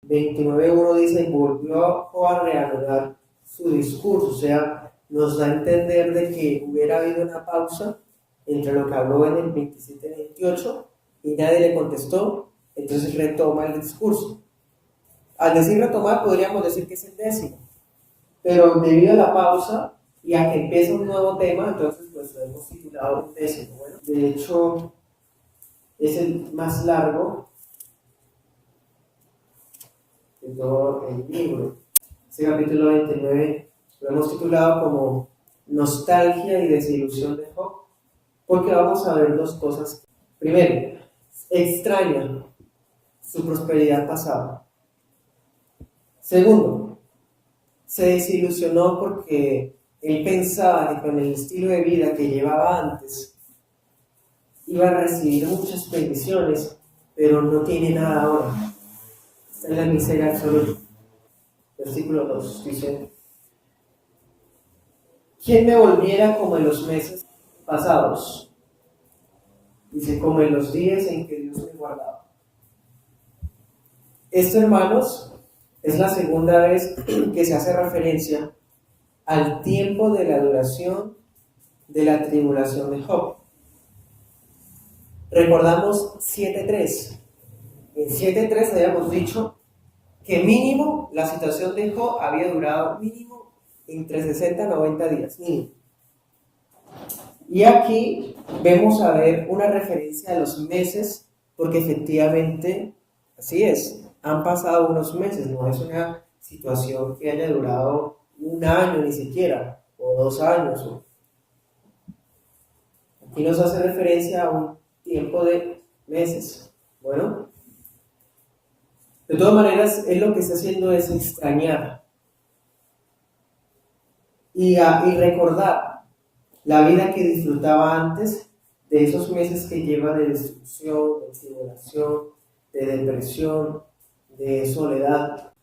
29:1 dice, y volvió a reanudar su discurso, o sea, nos da a entender de que hubiera habido una pausa entre lo que habló en el 27-28 y nadie le contestó, entonces retoma el discurso. Al decir retomar, podríamos decir que es el 10º, pero debido a la pausa y a que empieza un nuevo tema, entonces pues lo hemos titulado el 10º. Bueno, de hecho, es el más largo de todo el libro. Este capítulo 29 lo hemos titulado como Nostalgia y desilusión de Job, porque vamos a ver dos cosas. Primero, extraña su prosperidad pasada. Segundo, se desilusionó porque él pensaba que con el estilo de vida que llevaba antes iba a recibir muchas bendiciones, pero no tiene nada ahora. Está en la miseria absoluta. Versículo 2 dice: ¿Quién me volviera como en los meses pasados? Dice, como en los días en que Dios me guardaba. Esto, hermanos, es la segunda vez que se hace referencia al tiempo de la duración de la tribulación de Job. Recordamos 7:3. En 7:3 habíamos dicho que mínimo la situación de Job había durado mínimo entre 60 y 90 días. Mínimo. Y aquí vemos a ver una referencia a los meses, porque efectivamente, así es, han pasado unos meses, no es una situación que haya durado un año ni siquiera, o 2 años. Aquí nos hace referencia a un tiempo de meses. Bueno, de todas maneras, él lo que está haciendo es extrañar y recordar la vida que disfrutaba antes de esos meses que lleva de destrucción, de tribulación, de depresión, de soledad.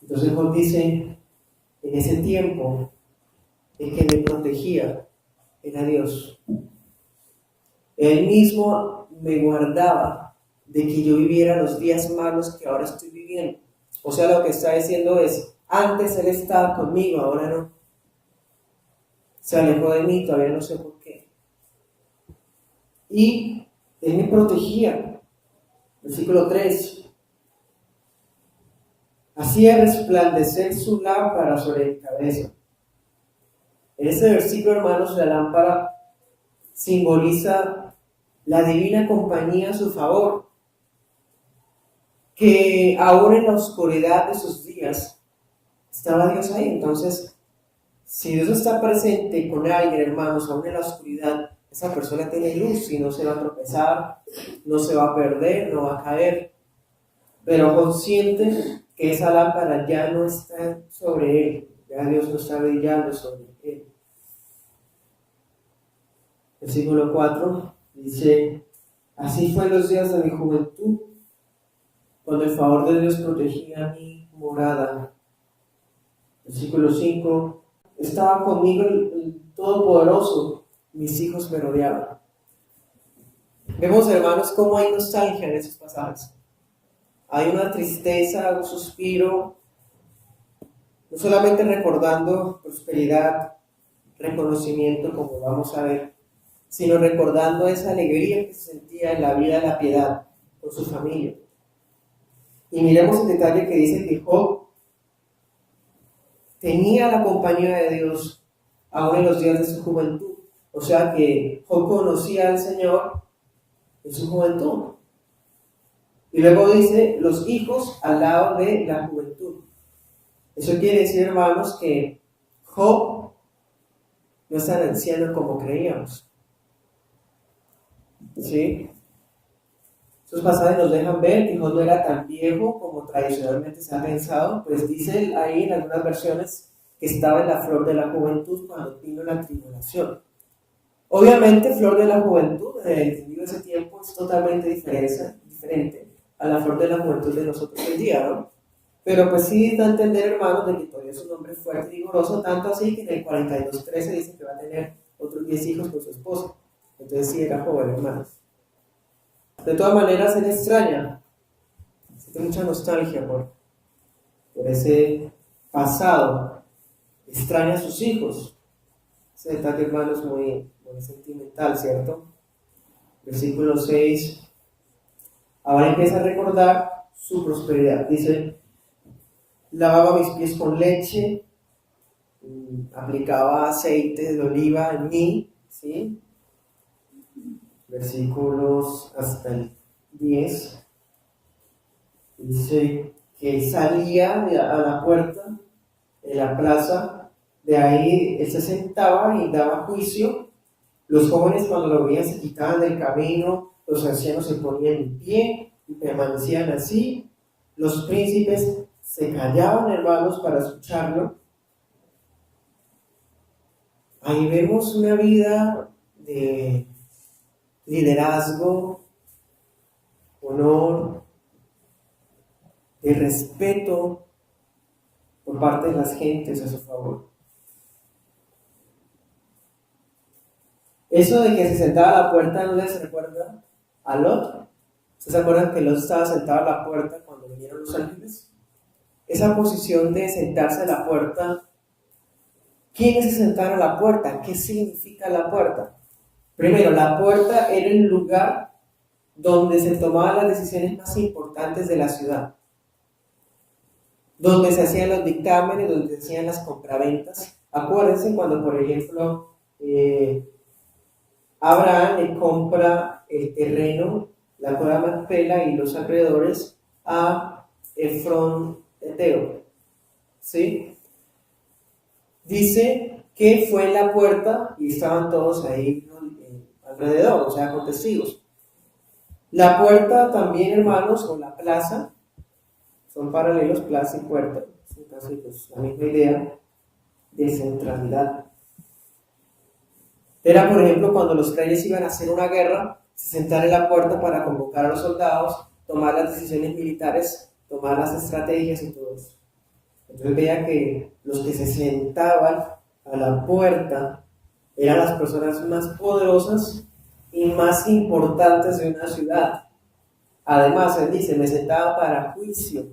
Entonces Job dice, en ese tiempo, el que me protegía era Dios. Él mismo me guardaba de que yo viviera los días malos que ahora estoy viviendo. O sea, lo que está diciendo es, antes Él estaba conmigo, ahora no. Se alejó de mí, todavía no sé por qué. Y Él me protegía. Versículo 3. Hacía resplandecer su lámpara sobre mi cabeza. En este versículo, hermanos, la lámpara simboliza la divina compañía a su favor, que aún en la oscuridad de sus días estaba Dios ahí. Entonces, si Dios está presente con alguien, hermanos, aún en la oscuridad, esa persona tiene luz y no se va a tropezar, no se va a perder, no va a caer. Pero consciente que esa lámpara ya no está sobre él, ya Dios no está brillando sobre él. Versículo 4 dice, así fue en los días de mi juventud, cuando el favor de Dios protegía mi morada. Versículo 5, estaba conmigo el Todopoderoso, mis hijos me rodeaban. Vemos, hermanos, cómo hay nostalgia en esos pasajes. Hay una tristeza, un suspiro, no solamente recordando prosperidad, reconocimiento, como vamos a ver, sino recordando esa alegría que se sentía en la vida de la piedad con su familia. Y miremos el detalle que dice que Job tenía la compañía de Dios aún en los días de su juventud. O sea que Job conocía al Señor en su juventud. Y luego dice, los hijos al lado de la juventud. Eso quiere decir, hermanos, que Job no es tan anciano como creíamos. ¿Sí? Esos pasajes nos dejan ver que Job no era tan viejo como tradicionalmente se ha pensado, pues dice ahí en algunas versiones que estaba en la flor de la juventud cuando vino la tribulación. Obviamente, flor de la juventud, entendido ese tiempo, es totalmente diferente a la flor de la juventud de nosotros hoy día, ¿no? Pero pues sí da a entender, hermanos, de que todavía es un hombre fuerte y vigoroso, tanto así que en el 42:13 dice que va a tener otros 10 hijos con su esposa. Entonces sí era joven, hermanos. De todas maneras, él extraña, siente mucha nostalgia por ese pasado, extraña a sus hijos. Ese detalle, hermano, es muy sentimental, ¿cierto? Versículo 6. Ahora empieza a recordar su prosperidad. Dice, lavaba mis pies con leche, aplicaba aceite de oliva en mí, ¿sí? Versículos hasta el 10. Dice que salía a la puerta de la plaza, de ahí él se sentaba y daba juicio. Los jóvenes cuando lo veían se quitaban del camino, los ancianos se ponían en pie y permanecían así. Los príncipes se callaban, hermanos, para escucharlo. Ahí vemos una vida de liderazgo, honor, de respeto por parte de las gentes a su favor. Eso de que se sentaba a la puerta, ¿no les recuerda a Lot? ¿Se acuerdan que Lot estaba sentado a la puerta cuando vinieron los ángeles? Esa posición de sentarse a la puerta, ¿quiénes se sentaron a la puerta? ¿Qué significa la puerta? Primero, la puerta era el lugar donde se tomaban las decisiones más importantes de la ciudad, donde se hacían los dictámenes, donde se hacían las compraventas. Acuérdense cuando, por ejemplo, Abraham le compra el terreno, la cueva de Macpela y los alrededores a Efrón Eteo, ¿sí? Dice que fue en la puerta y estaban todos ahí alrededor, o sea, con testigos. La puerta también, hermanos, o la plaza, son paralelos, plaza y puerta, son casi pues, la misma idea de centralidad. Era, por ejemplo, cuando los reyes iban a hacer una guerra, se sentaban en la puerta para convocar a los soldados, tomar las decisiones militares, tomar las estrategias y todo eso. Entonces veía que los que se sentaban a la puerta eran las personas más poderosas y más importantes de una ciudad. Además, él dice, me sentaba para juicio.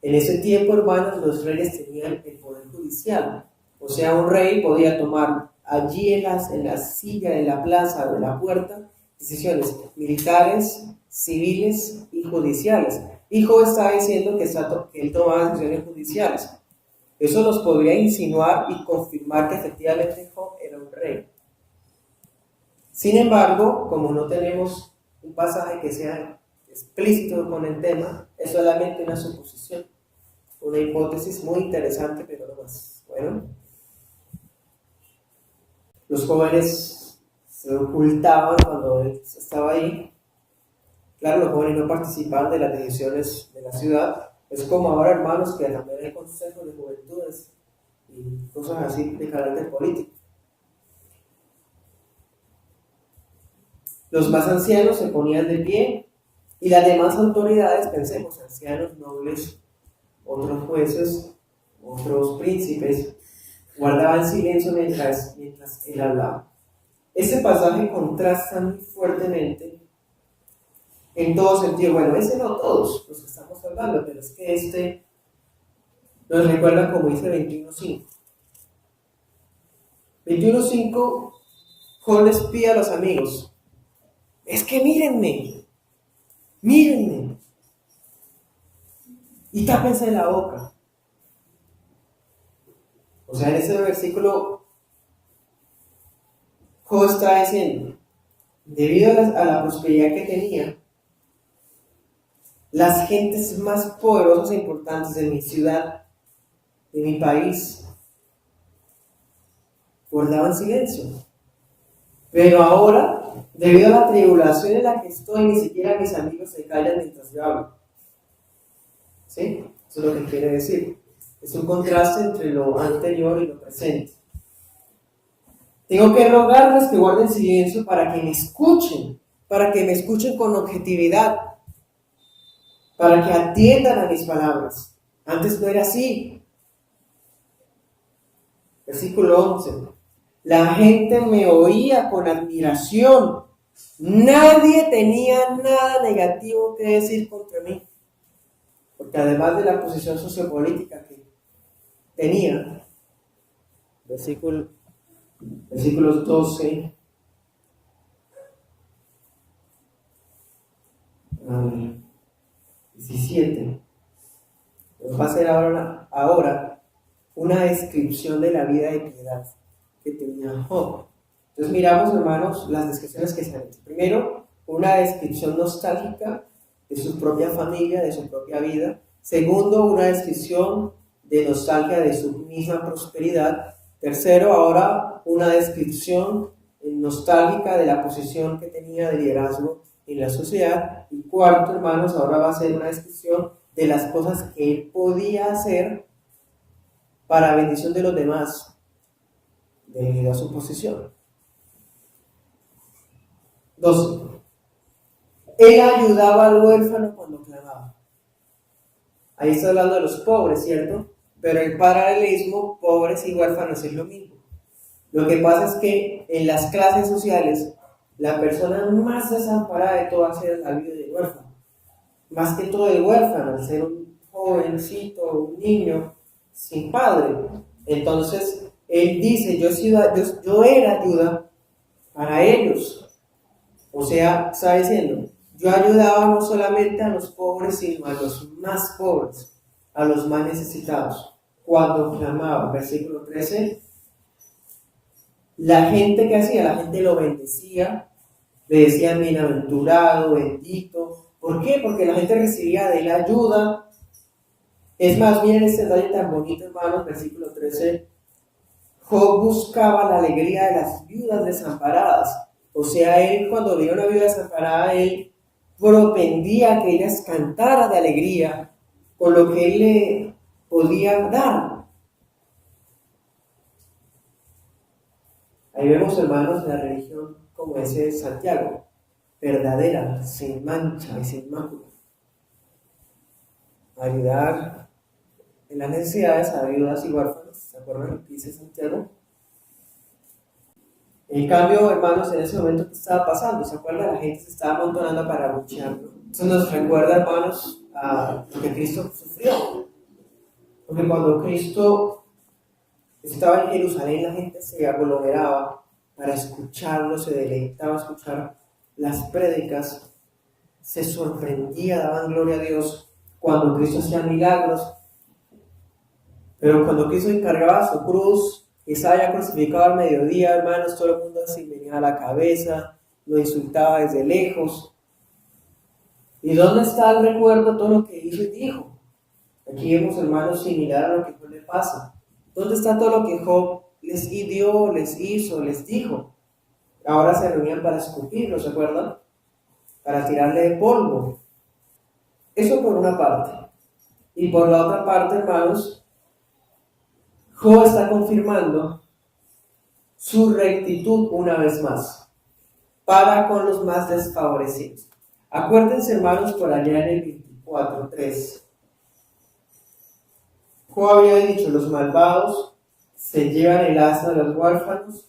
En ese tiempo, hermanos, los reyes tenían el poder judicial. O sea, un rey podía tomar allí en la silla, en la plaza, de la puerta, decisiones militares, civiles y judiciales. Y Job está diciendo que él tomaba decisiones judiciales. Eso nos podría insinuar y confirmar que efectivamente Job era un rey. Sin embargo, como no tenemos un pasaje que sea explícito con el tema, es solamente una suposición, una hipótesis muy interesante, pero no más. Bueno, los jóvenes se ocultaban cuando él estaba ahí. Claro, los jóvenes no participaban de las decisiones de la ciudad. Es como ahora, hermanos, que también hay consejos de juventudes y cosas así de carácter político. Los más ancianos se ponían de pie y las demás autoridades, pensemos, ancianos, nobles, otros jueces, otros príncipes, guardaban silencio mientras él hablaba. Este pasaje contrasta muy fuertemente en todo sentido. Bueno, ese no todos los que estamos hablando, pero es que este nos recuerda como dice 21.5. 21.5, Job les pide a los amigos, es que mírenme, y tápense la boca. O sea, en ese versículo, Job está diciendo, debido a la prosperidad que tenía, las gentes más poderosas e importantes de mi ciudad, de mi país, guardaban silencio. Pero ahora, debido a la tribulación en la que estoy, ni siquiera mis amigos se callan mientras yo hablo. ¿Sí? Eso es lo que quiere decir. Es un contraste entre lo anterior y lo presente. Tengo que rogarles que guarden silencio para que me escuchen con objetividad, para que atiendan a mis palabras. Antes no era así. Versículo 11. La gente me oía con admiración. Nadie tenía nada negativo que decir contra mí. porque además de la posición sociopolítica que tenía, versículos 12 al 17, nos va a hacer ahora una descripción de la vida de piedad que tenía Job. Entonces miramos, hermanos, las descripciones que se han hecho. Primero, una descripción nostálgica de su propia familia, de su propia vida. Segundo, una descripción de nostalgia de su misma prosperidad. Tercero, ahora una descripción nostálgica de la posición que tenía de liderazgo en la sociedad. Y cuarto, hermanos, ahora va a ser una descripción de las cosas que él podía hacer para bendición de los demás debido a su posición. 12. Él ayudaba al huérfano cuando clamaba. Ahí está hablando de los pobres, ¿cierto? Pero el paralelismo, pobres y huérfanos, es lo mismo. Lo que pasa es que en las clases sociales, la persona más desamparada de todas era la viuda del huérfano. Más que todo el huérfano, al ser un jovencito, un niño sin padre. Entonces, él dice, yo era ayuda para ellos. O sea, está diciendo, yo ayudaba no solamente a los pobres, sino a los más pobres, a los más necesitados. Cuando clamaba, versículo 13, la gente que hacía, la gente lo bendecía, le decían bienaventurado, bendito. ¿Por qué? Porque la gente recibía de él ayuda. Es más, miren este detalle tan bonito, hermanos, versículo 13. Job buscaba la alegría de las viudas desamparadas. O sea, él cuando veía una viuda desamparada, él propendía a que ellas cantaran de alegría con lo que él le podía dar. Ahí vemos, hermanos, la religión, como dice Santiago, verdadera, sin mancha y sin mácula. Ayudar en las necesidades a viudas y huérfanos, ¿se acuerdan lo que dice Santiago? En cambio, hermanos, en ese momento, ¿qué estaba pasando? ¿Se acuerdan? La gente se estaba amontonando para luchar. Eso nos recuerda, hermanos, a lo que Cristo sufrió. Porque cuando Cristo estaba en Jerusalén, la gente se aglomeraba para escucharlo, se deleitaba a escuchar las prédicas, se sorprendía, daban gloria a Dios cuando Cristo hacía milagros. Pero cuando Cristo encargaba su cruz, y estaba ya crucificado al mediodía, hermanos, todo el mundo así venía a la cabeza, lo insultaba desde lejos. ¿Y dónde está el recuerdo de todo lo que hizo y dijo? Aquí vemos, hermanos, similar a lo que Job le pasa. ¿Dónde está todo lo que Job les dio, les hizo, les dijo? Ahora se reunían para escupirlo, ¿se acuerdan? Para tirarle de polvo. Eso por una parte. Y por la otra parte, hermanos, Job está confirmando su rectitud una vez más para con los más desfavorecidos. Acuérdense, hermanos, por allá en el 24:3. Job había dicho, los malvados se llevan el asno de los huérfanos,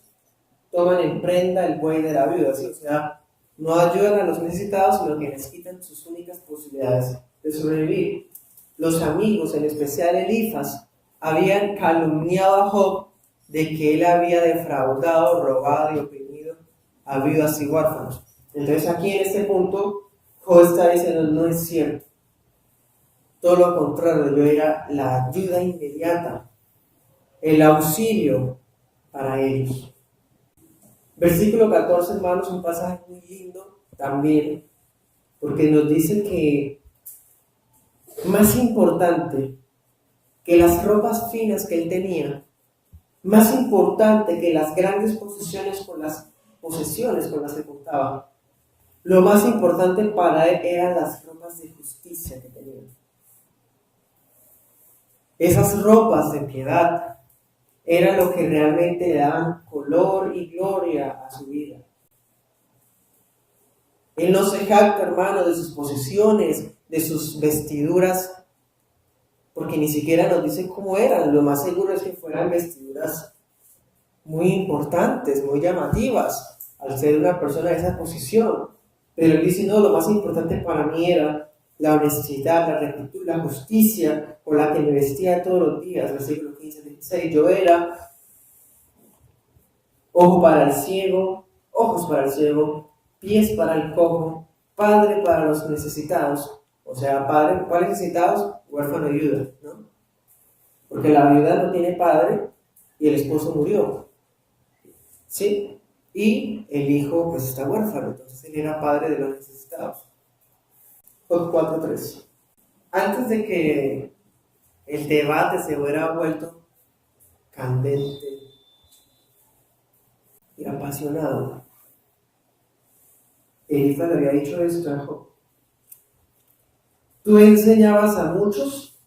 toman en prenda el buey de la viuda, ¿sí? O sea, no ayudan a los necesitados, sino que les quitan sus únicas posibilidades de sobrevivir. Los amigos, en especial Elifaz, habían calumniado a Job de que él había defraudado, robado y oprimido a viudas y huérfanos. Entonces aquí en este punto Job está diciendo, no es cierto. Todo lo contrario, yo era la ayuda inmediata, el auxilio para ellos. Versículo 14, hermanos, un pasaje muy lindo también, porque nos dice que más importante que las ropas finas que él tenía, más importante que las grandes posesiones con las que contaba, lo más importante para él eran las ropas de justicia que tenía. Esas ropas de piedad eran lo que realmente le daban color y gloria a su vida. Él no se jacta, hermano, de sus posesiones, de sus vestiduras, porque ni siquiera nos dice cómo eran. Lo más seguro es que fueran vestiduras muy importantes, muy llamativas, al ser una persona de esa posición. Pero él dice, no, lo más importante para mí era la honestidad, la rectitud, la justicia con la que me vestía todos los días. Versículo 15-16. Yo era ojo para el ciego, ojos para el ciego, pies para el cojo, padre para los necesitados. O sea, padre, ¿cuáles necesitados? Huérfano y viuda, ¿no? Porque la viuda no tiene padre y el esposo murió, ¿sí? Y el hijo pues está huérfano, entonces él era padre de los necesitados. Job 4:3. Antes de que el debate se hubiera vuelto candente y apasionado, Elifaz le había dicho esto a Job: tú enseñabas a muchos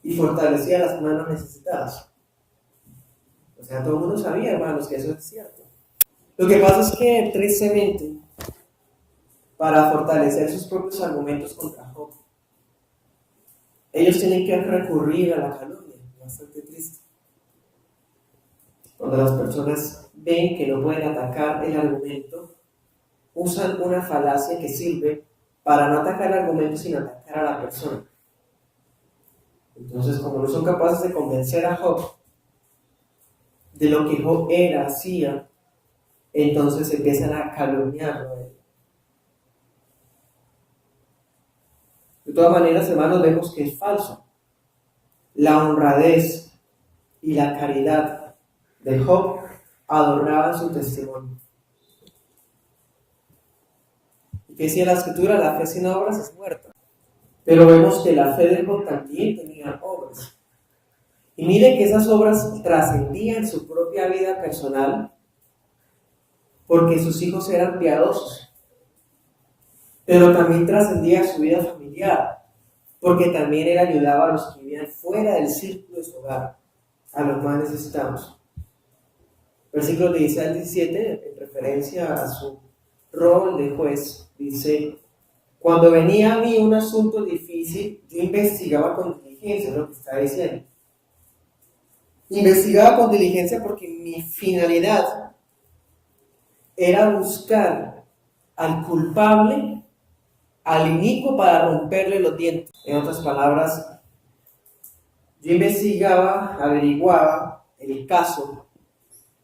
y fortalecías las manos necesitadas. O sea, todo el mundo sabía, hermanos, que eso es cierto. Lo que pasa es que, tristemente, para fortalecer sus propios argumentos contra Job, ellos tienen que recurrir a la calumnia. Bastante triste. Cuando las personas ven que no pueden atacar el argumento, usan una falacia que sirve para no atacar el argumento, sino atacar a la persona. Entonces, como no son capaces de convencer a Job de lo que Job era, hacía, entonces empiezan a calumniarlo a él. De todas maneras, hermanos, vemos que es falso. La honradez y la caridad de Job adornaban su testimonio. Y que decía la Escritura: la fe sin obras es muerta. Pero vemos que la fe de Job también tenía obras. Y mire que esas obras trascendían su propia vida personal, porque sus hijos eran piadosos. Pero también trascendía su vida familiar, porque también él ayudaba a los que vivían fuera del círculo de su hogar, a los más necesitados. Versículos 16 al 17, en referencia a su rol de juez, dice: cuando venía a mí un asunto difícil, yo investigaba con diligencia, es lo que está diciendo. Investigaba con diligencia porque mi finalidad era buscar al culpable, al inicuo, para romperle los dientes. En otras palabras, yo investigaba, averiguaba el caso,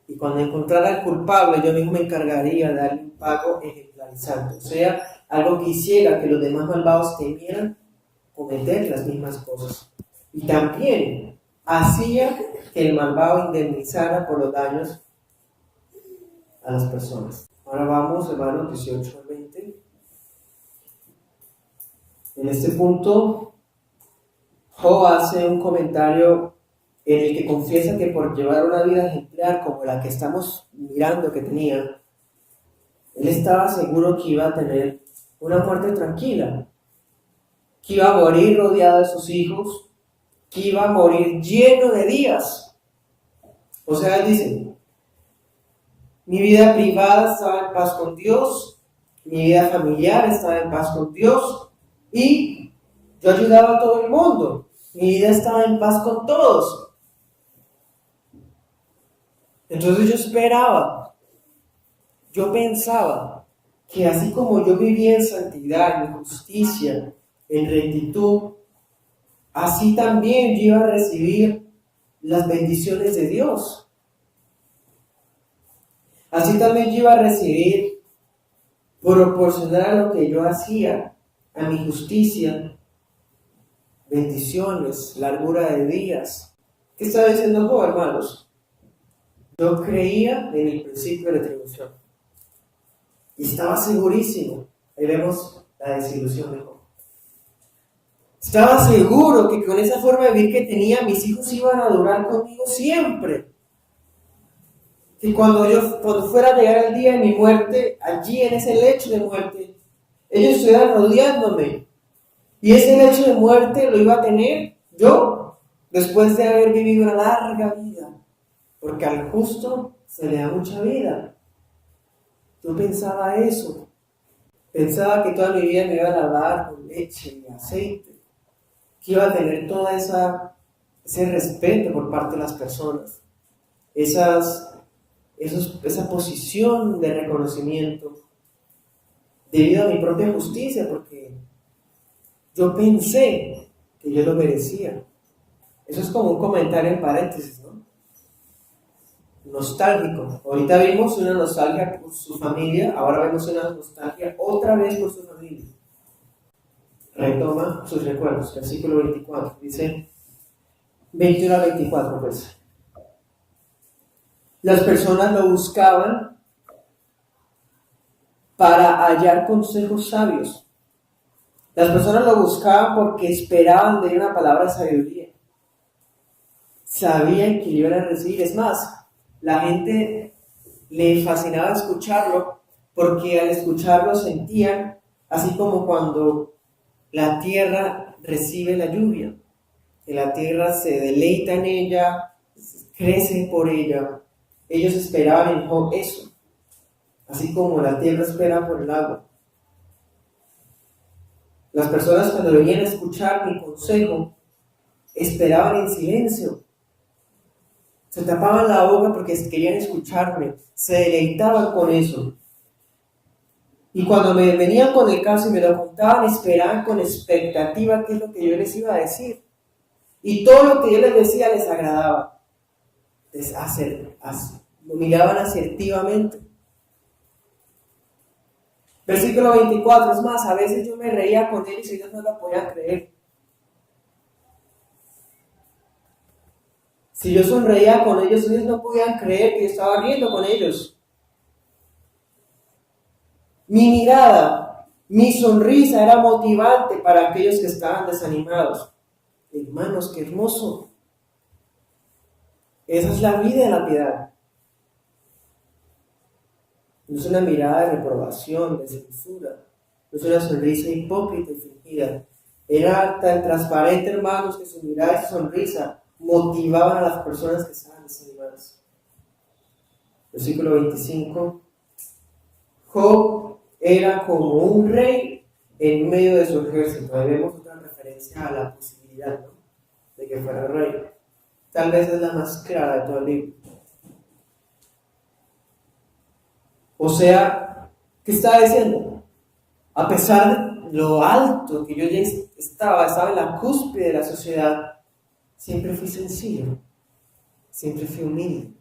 y cuando encontrara al culpable, yo mismo me encargaría de darle un pago ejemplarizante. O sea, algo que hiciera que los demás malvados temieran cometer las mismas cosas. Y también hacía que el malvado indemnizara por los daños a las personas. Ahora vamos, hermanos, 18 al 20. En este punto, Job hace un comentario en el que confiesa que por llevar una vida ejemplar como la que estamos mirando que tenía, él estaba seguro que iba a tener una muerte tranquila, que iba a morir rodeado de sus hijos, que iba a morir lleno de días. O sea, él dice: mi vida privada estaba en paz con Dios, mi vida familiar estaba en paz con Dios, y yo ayudaba a todo el mundo. Mi vida estaba en paz con todos. Entonces yo esperaba, yo pensaba que así como yo vivía en santidad, en justicia, en rectitud, así también yo iba a recibir las bendiciones de Dios. Así también yo iba a recibir, proporcionar a lo que yo hacía, a mi justicia, bendiciones, largura de días. ¿Qué estaba diciendo Job, hermanos? Yo creía en el principio de retribución y estaba segurísimo. Ahí vemos la desilusión de Job. Estaba seguro que con esa forma de vivir que tenía, mis hijos iban a durar conmigo siempre. Que cuando fuera a llegar el día de mi muerte, allí en ese lecho de muerte, ellos estuvieran rodeándome. Y ese lecho de muerte lo iba a tener yo después de haber vivido una larga vida. Porque al justo se le da mucha vida. Yo pensaba eso. Pensaba que toda mi vida me iba a lavar con leche y aceite. Que iba a tener toda ese respeto por parte de las personas. Esa posición de reconocimiento debido a mi propia justicia, porque Yo pensé que yo lo merecía. Eso es como un comentario en paréntesis, ¿no? Nostálgico. Ahorita vimos una nostalgia por su familia, ahora vemos una nostalgia otra vez por su familia. Retoma sus recuerdos. Versículo 24. Dice 21 a 24, pues. Las personas lo buscaban para hallar consejos sabios. Las personas lo buscaban porque esperaban de una palabra de sabiduría. Sabían que lo iban a recibir. Es más, la gente le fascinaba escucharlo porque al escucharlo sentían, así como cuando la tierra recibe la lluvia, que la tierra se deleita en ella, crece por ella. Ellos esperaban en Job eso, así como la tierra espera por el agua. Las personas cuando venían a escuchar mi consejo, esperaban en silencio. Se tapaban la boca porque querían escucharme, se deleitaban con eso. Y cuando me venían con el caso y me lo contaban, esperaban con expectativa qué es lo que yo les iba a decir. Y todo lo que yo les decía les agradaba. Lo miraban asertivamente. Versículo 24, es más, a veces yo me reía con ellos y ellos no lo podían creer. Si yo sonreía con ellos no podían creer que yo estaba riendo con ellos. Mi mirada, mi sonrisa era motivante para aquellos que estaban desanimados. Hermanos, qué hermoso. Esa es la vida de la piedad. No es una mirada de reprobación, de censura. No es una sonrisa hipócrita y fingida. Era tan transparente, hermanos, que su mirada y su sonrisa motivaban a las personas que estaban desanimadas. Versículo 25. Job era como un rey en medio de su ejército. Ahí vemos otra referencia a la posibilidad, ¿no?, de que fuera rey. Tal vez es la más clara de todo el libro. O sea, ¿qué estaba diciendo? A pesar de lo alto que yo ya estaba en la cúspide de la sociedad, siempre fui sencillo, siempre fui humilde.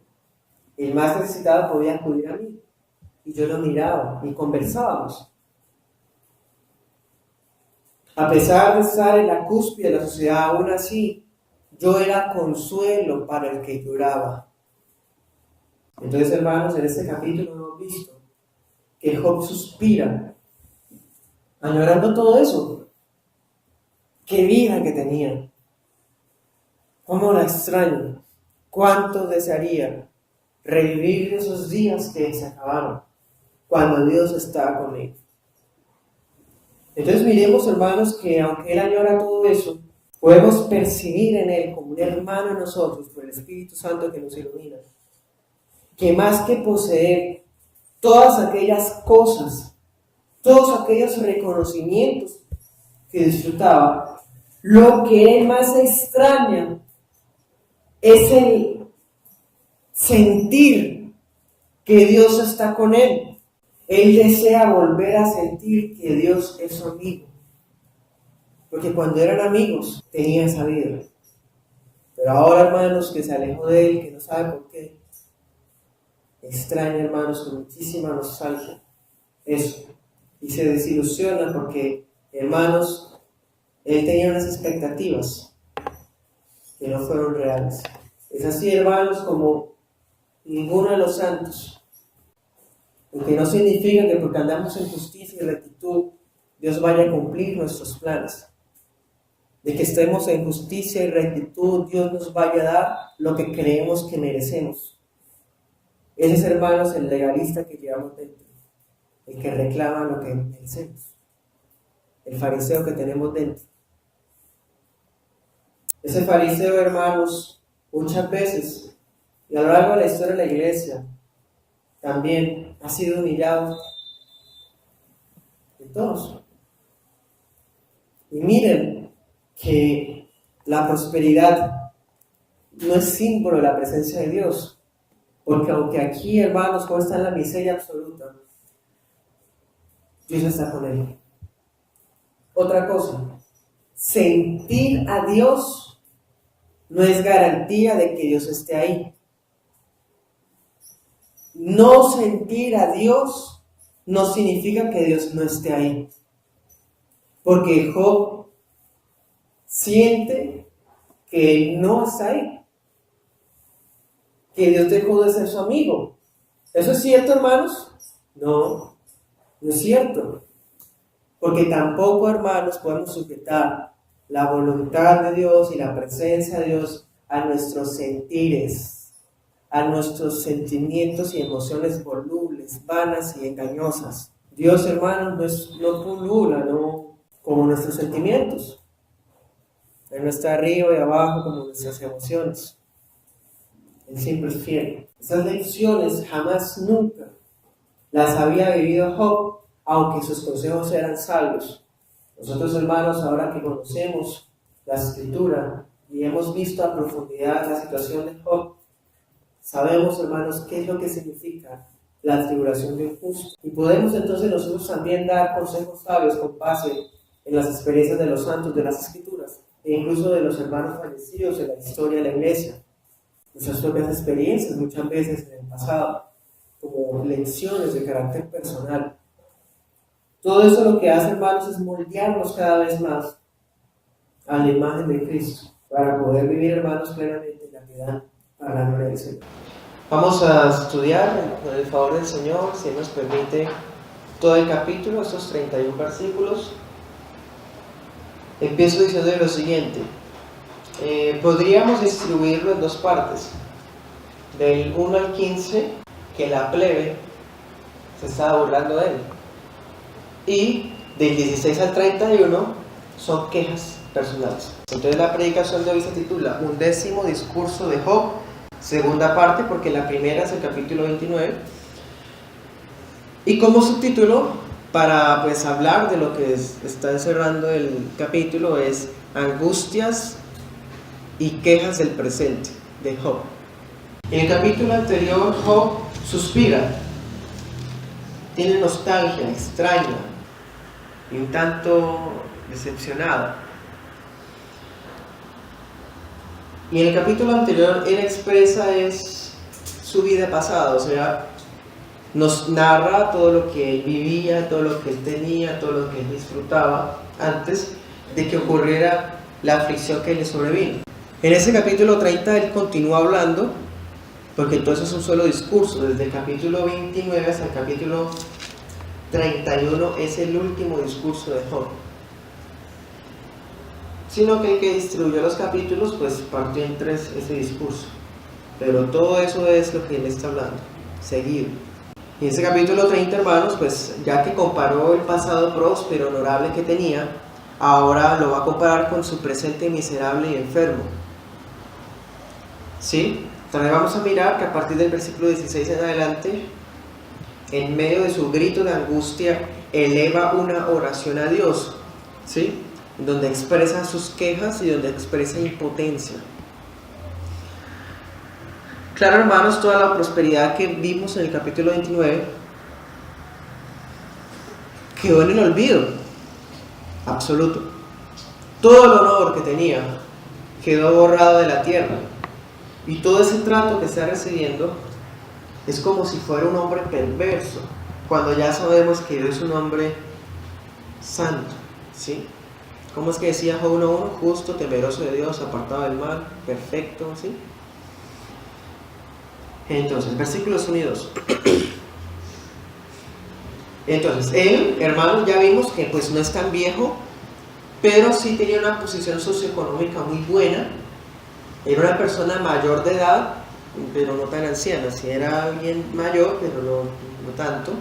El más necesitado podía acudir a mí y yo lo miraba y conversábamos. A pesar de estar en la cúspide de la sociedad, aún así, yo era consuelo para el que lloraba. Entonces, hermanos, en este capítulo hemos visto que Job suspira, añorando todo eso. Qué vida que tenía. Cómo la extraño. Cuánto desearía revivir esos días que se acabaron, cuando Dios estaba con él. Entonces miremos, hermanos, que aunque él añora todo eso, podemos percibir en él como un hermano en nosotros, por el Espíritu Santo que nos ilumina, que más que poseer todas aquellas cosas, todos aquellos reconocimientos que disfrutaba, lo que él más extraña es el sentir que Dios está con él. Él desea volver a sentir que Dios es su amigo. Porque cuando eran amigos, tenía esa vida. Pero ahora, hermanos, que se alejó de él, que no sabe por qué, extraña, hermanos, con muchísima nostalgia eso. Y se desilusiona porque, hermanos, él tenía unas expectativas que no fueron reales. Es así, hermanos, como ninguno de los santos. Lo que no significa que porque andamos en justicia y rectitud, Dios vaya a cumplir nuestros planes. De que estemos en justicia y rectitud, Dios nos vaya a dar lo que creemos que merecemos. Ese es, hermanos, el legalista que llevamos dentro, el que reclama lo que merecemos, el fariseo que tenemos dentro. Ese fariseo, hermanos, muchas veces, y a lo largo de la historia de la iglesia, también ha sido humillado de todos. Y miren que la prosperidad no es símbolo de la presencia de Dios. Porque aunque aquí, hermanos, como está en la miseria absoluta, Dios está con él. Otra cosa, sentir a Dios no es garantía de que Dios esté ahí. No sentir a Dios no significa que Dios no esté ahí. Porque Job siente que Él no está ahí. Que Dios dejó de ser su amigo. ¿Eso es cierto, hermanos? No, no es cierto. Porque tampoco, hermanos, podemos sujetar la voluntad de Dios y la presencia de Dios a nuestros sentires, a nuestros sentimientos y emociones volubles, vanas y engañosas. Dios, hermanos, no pulula, no como nuestros sentimientos. Él no está arriba y abajo como nuestras emociones. Él siempre es fiel. Esas lecciones jamás, nunca las había vivido Job, aunque sus consejos eran sabios. Nosotros, hermanos, ahora que conocemos la Escritura y hemos visto a profundidad la situación de Job, sabemos, hermanos, qué es lo que significa la tribulación de un justo. Y podemos entonces nosotros también dar consejos sabios con base en las experiencias de los santos de las Escrituras e incluso de los hermanos fallecidos en la historia de la Iglesia. Nuestras propias experiencias muchas veces en el pasado, como lecciones de carácter personal. Todo eso lo que hace, hermanos, es moldearnos cada vez más a la imagen de Cristo, para poder vivir, hermanos, plenamente en la piedad para la gloria del Señor. Vamos a estudiar, con el favor del Señor, si Él nos permite, todo el capítulo, estos 31 versículos. Empiezo diciendo lo siguiente. Podríamos distribuirlo en dos partes. Del 1 al 15, que la plebe se estaba burlando de él. Y del 16 al 31 son quejas personales. Entonces la predicación de hoy se titula Un décimo discurso de Job, segunda parte, porque la primera es el capítulo 29. Y como subtítulo, para pues hablar de lo que está encerrando el capítulo, es Angustias y quejas del presente de Job. En el capítulo anterior, Job suspira, tiene nostalgia, extraña y un tanto decepcionado. Y en el capítulo anterior, él expresa su vida pasada, o sea, nos narra todo lo que él vivía, todo lo que él tenía, todo lo que él disfrutaba antes de que ocurriera la aflicción que le sobrevino. En ese capítulo 30 él continúa hablando, porque todo eso es un solo discurso, desde el capítulo 29 hasta el capítulo 31 es el último discurso de Job. Sino que el que distribuyó los capítulos pues partió en tres ese discurso, pero todo eso es lo que él está hablando, seguido. Y en ese capítulo 30, hermanos, pues ya que comparó el pasado próspero, honorable que tenía, ahora lo va a comparar con su presente miserable y enfermo. ¿Sí? También vamos a mirar que a partir del versículo 16 en adelante, en medio de su grito de angustia, eleva una oración a Dios, ¿sí? Donde expresa sus quejas y donde expresa impotencia. Claro, hermanos, toda la prosperidad que vimos en el capítulo 29 quedó en el olvido absoluto. Todo el honor que tenía quedó borrado de la tierra. Y todo ese trato que está recibiendo es como si fuera un hombre perverso, cuando ya sabemos que Dios es un hombre santo, ¿sí? ¿Cómo es que decía Job 1:1? Justo, temeroso de Dios, apartado del mal, perfecto, ¿sí? Entonces, versículos 1 y 2. Entonces, él, hermanos, ya vimos que pues no es tan viejo, pero sí tenía una posición socioeconómica muy buena. Era una persona mayor de edad, pero no tan anciana. Sí era alguien mayor, pero no tanto.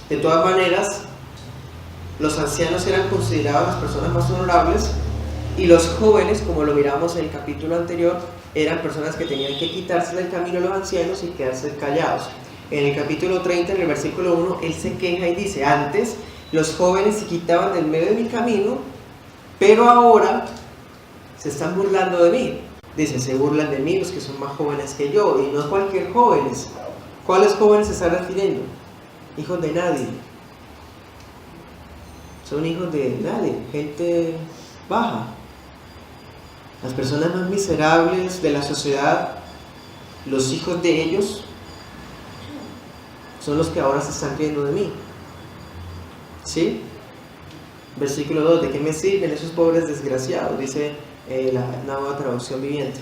De todas maneras, los ancianos eran considerados las personas más honorables, y los jóvenes, como lo miramos en el capítulo anterior, eran personas que tenían que quitarse del camino a los ancianos y quedarse callados. En el capítulo 30, en el versículo 1, él se queja y dice: antes los jóvenes se quitaban del medio de mi camino, pero ahora se están burlando de mí. Dice, se burlan de mí los que son más jóvenes que yo, y no cualquier jóvenes. ¿Cuáles jóvenes se están refiriendo? Hijos de nadie. Son hijos de nadie, gente baja. Las personas más miserables de la sociedad, los hijos de ellos, son los que ahora se están riendo de mí. ¿Sí? Versículo 2, ¿de qué me sirven esos pobres desgraciados? Dice la Nueva Traducción Viviente.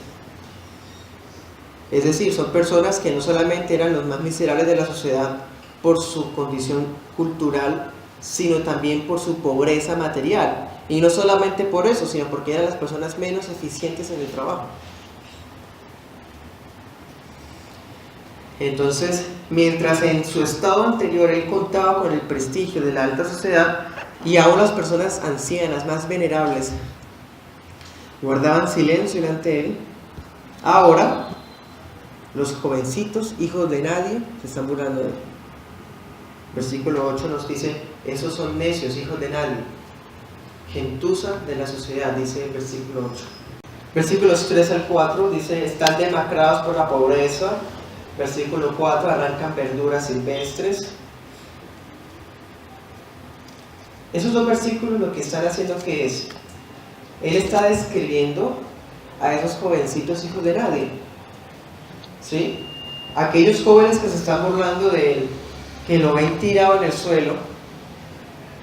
Es decir, son personas que no solamente eran los más miserables de la sociedad por su condición cultural, sino también por su pobreza material. Y no solamente por eso, sino porque eran las personas menos eficientes en el trabajo. Entonces, mientras en su estado anterior él contaba con el prestigio de la alta sociedad, y aún las personas ancianas más venerables guardaban silencio delante de él, ahora los jovencitos, hijos de nadie, se están burlando de él. Versículo 8 nos dice, esos son necios, hijos de nadie, gentuza de la sociedad, dice el versículo 8. Versículos 3 al 4 dice, están demacrados por la pobreza. Versículo 4, arrancan verduras silvestres. Esos dos versículos lo que están haciendo que es, él está describiendo a esos jovencitos hijos de nadie, ¿sí? Aquellos jóvenes que se están burlando de él, que lo ven tirado en el suelo,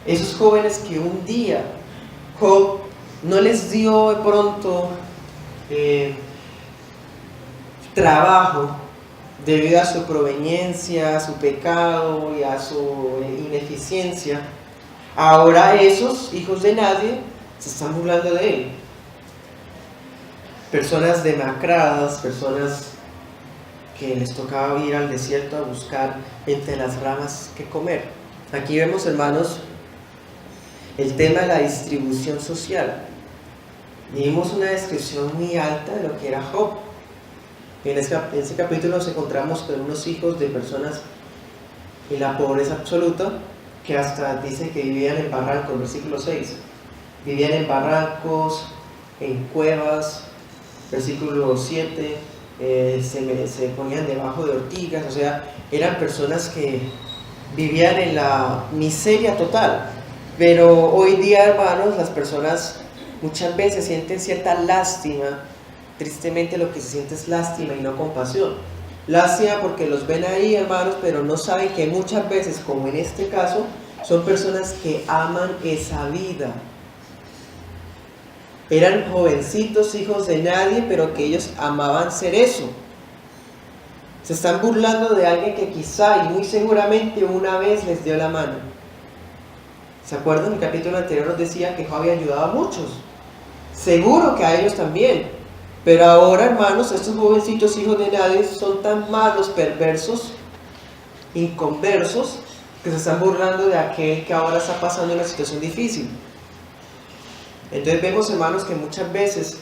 esos jóvenes que un día Job no les dio de pronto trabajo debido a su proveniencia, a su pecado y a su ineficiencia. Ahora esos hijos de nadie se están burlando de él. Personas demacradas, personas que les tocaba ir al desierto a buscar entre las ramas que comer. Aquí vemos, hermanos, el tema de la distribución social. Vimos una descripción muy alta de lo que era Job. En ese capítulo nos encontramos con unos hijos de personas en la pobreza absoluta, que hasta dice que vivían en barrancos, versículo 6. Vivían en barrancos, en cuevas, versículo 7, se ponían debajo de ortigas, o sea, eran personas que vivían en la miseria total. Pero hoy día, hermanos, las personas muchas veces sienten cierta lástima. Tristemente lo que se siente es lástima y no compasión. Lástima porque los ven ahí, hermanos, pero no saben que muchas veces, como en este caso, son personas que aman esa vida. Eran jovencitos, hijos de nadie, pero que ellos amaban ser eso. Se están burlando de alguien que quizá y muy seguramente una vez les dio la mano. ¿Se acuerdan? El capítulo anterior nos decía que Job había ayudado a muchos. Seguro que a ellos también. Pero ahora, hermanos, estos jovencitos hijos de nadie son tan malos, perversos, inconversos, que se están burlando de aquel que ahora está pasando una situación difícil. Entonces vemos, hermanos, que muchas veces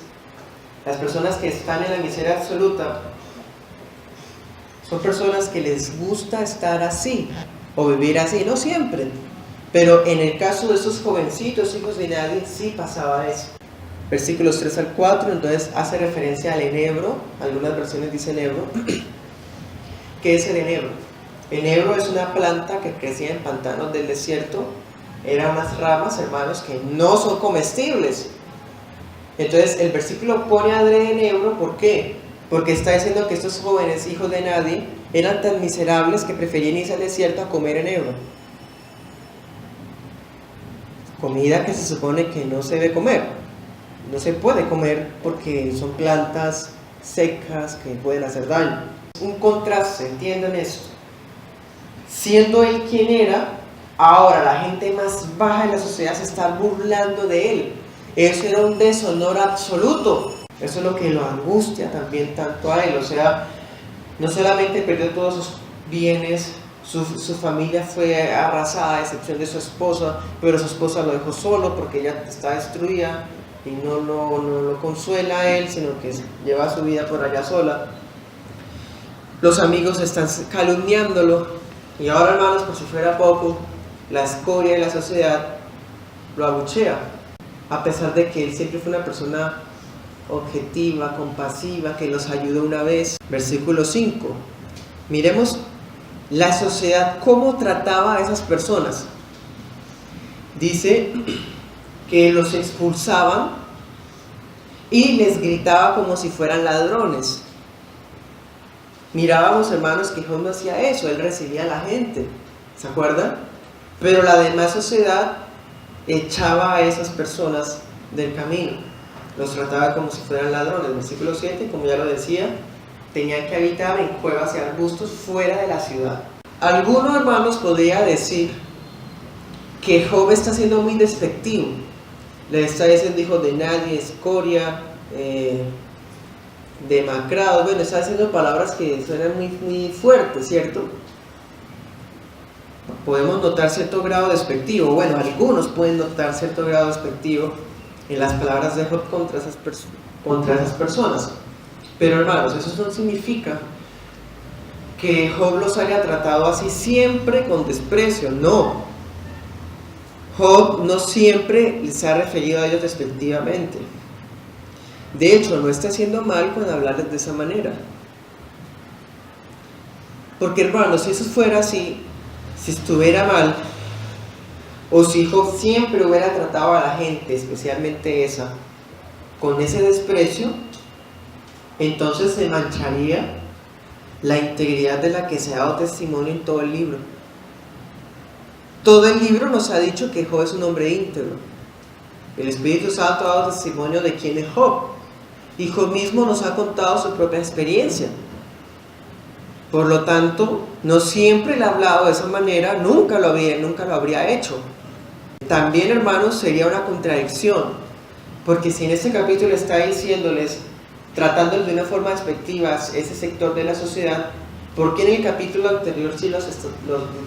las personas que están en la miseria absoluta son personas que les gusta estar así o vivir así, no siempre, pero en el caso de esos jovencitos hijos de nadie sí pasaba eso. Versículos 3 al 4, entonces hace referencia al enebro, algunas versiones dicen enebro. ¿Qué es el enebro? Enebro es una planta que crecía en pantanos del desierto. Eran unas ramas, hermanos, que no son comestibles. Entonces el versículo pone adrede enebro, ¿por qué? Porque está diciendo que estos jóvenes hijos de nadie eran tan miserables que preferían irse al desierto a comer enebro. Comida que se supone que no se debe comer. No se puede comer porque son plantas secas que pueden hacer daño. Un contraste, entiendan esto. Siendo él quien era, ahora la gente más baja de la sociedad se está burlando de él. Eso era un deshonor absoluto. Eso es lo que lo angustia también tanto a él. O sea, no solamente perdió todos sus bienes, su familia fue arrasada a excepción de su esposa, pero su esposa lo dejó solo porque ella está destruida. Y no lo consuela a él, sino que lleva su vida por allá sola. Los amigos están calumniándolo. Y ahora, hermanos, por si fuera poco, la escoria de la sociedad lo abuchea. A pesar de que él siempre fue una persona objetiva, compasiva, que los ayudó una vez. Versículo 5. Miremos la sociedad, cómo trataba a esas personas. Dice que los expulsaban y les gritaba como si fueran ladrones. Mirábamos, hermanos, que Job no hacía eso, él recibía a la gente, ¿se acuerdan? Pero la demás sociedad echaba a esas personas del camino, los trataba como si fueran ladrones. Versículo 7, como ya lo decía, tenían que habitar en cuevas y arbustos fuera de la ciudad. Algunos hermanos podría decir que Job está siendo muy despectivo, le está diciendo hijo de nadie, escoria, demacrado, bueno, está diciendo palabras que suenan muy fuertes, ¿cierto? Podemos notar cierto grado despectivo, bueno, algunos pueden notar cierto grado despectivo en las palabras de Job contra esas personas. Pero hermanos, eso no significa que Job los haya tratado así siempre con desprecio, no. Job no siempre se ha referido a ellos despectivamente. De hecho, no está haciendo mal con hablarles de esa manera. Porque hermanos, si eso fuera así, si estuviera mal, o si Job siempre hubiera tratado a la gente, especialmente esa, con ese desprecio, entonces se mancharía la integridad de la que se ha dado testimonio en todo el libro. Todo el libro nos ha dicho que Job es un hombre íntegro. El Espíritu Santo ha dado testimonio de quién es Job. Y Job mismo nos ha contado su propia experiencia. Por lo tanto, no siempre le ha hablado de esa manera, nunca lo habría hecho. También, hermanos, sería una contradicción, porque si en este capítulo está diciéndoles, tratándolos de una forma despectiva ese sector de la sociedad, ¿por qué en el capítulo anterior sí los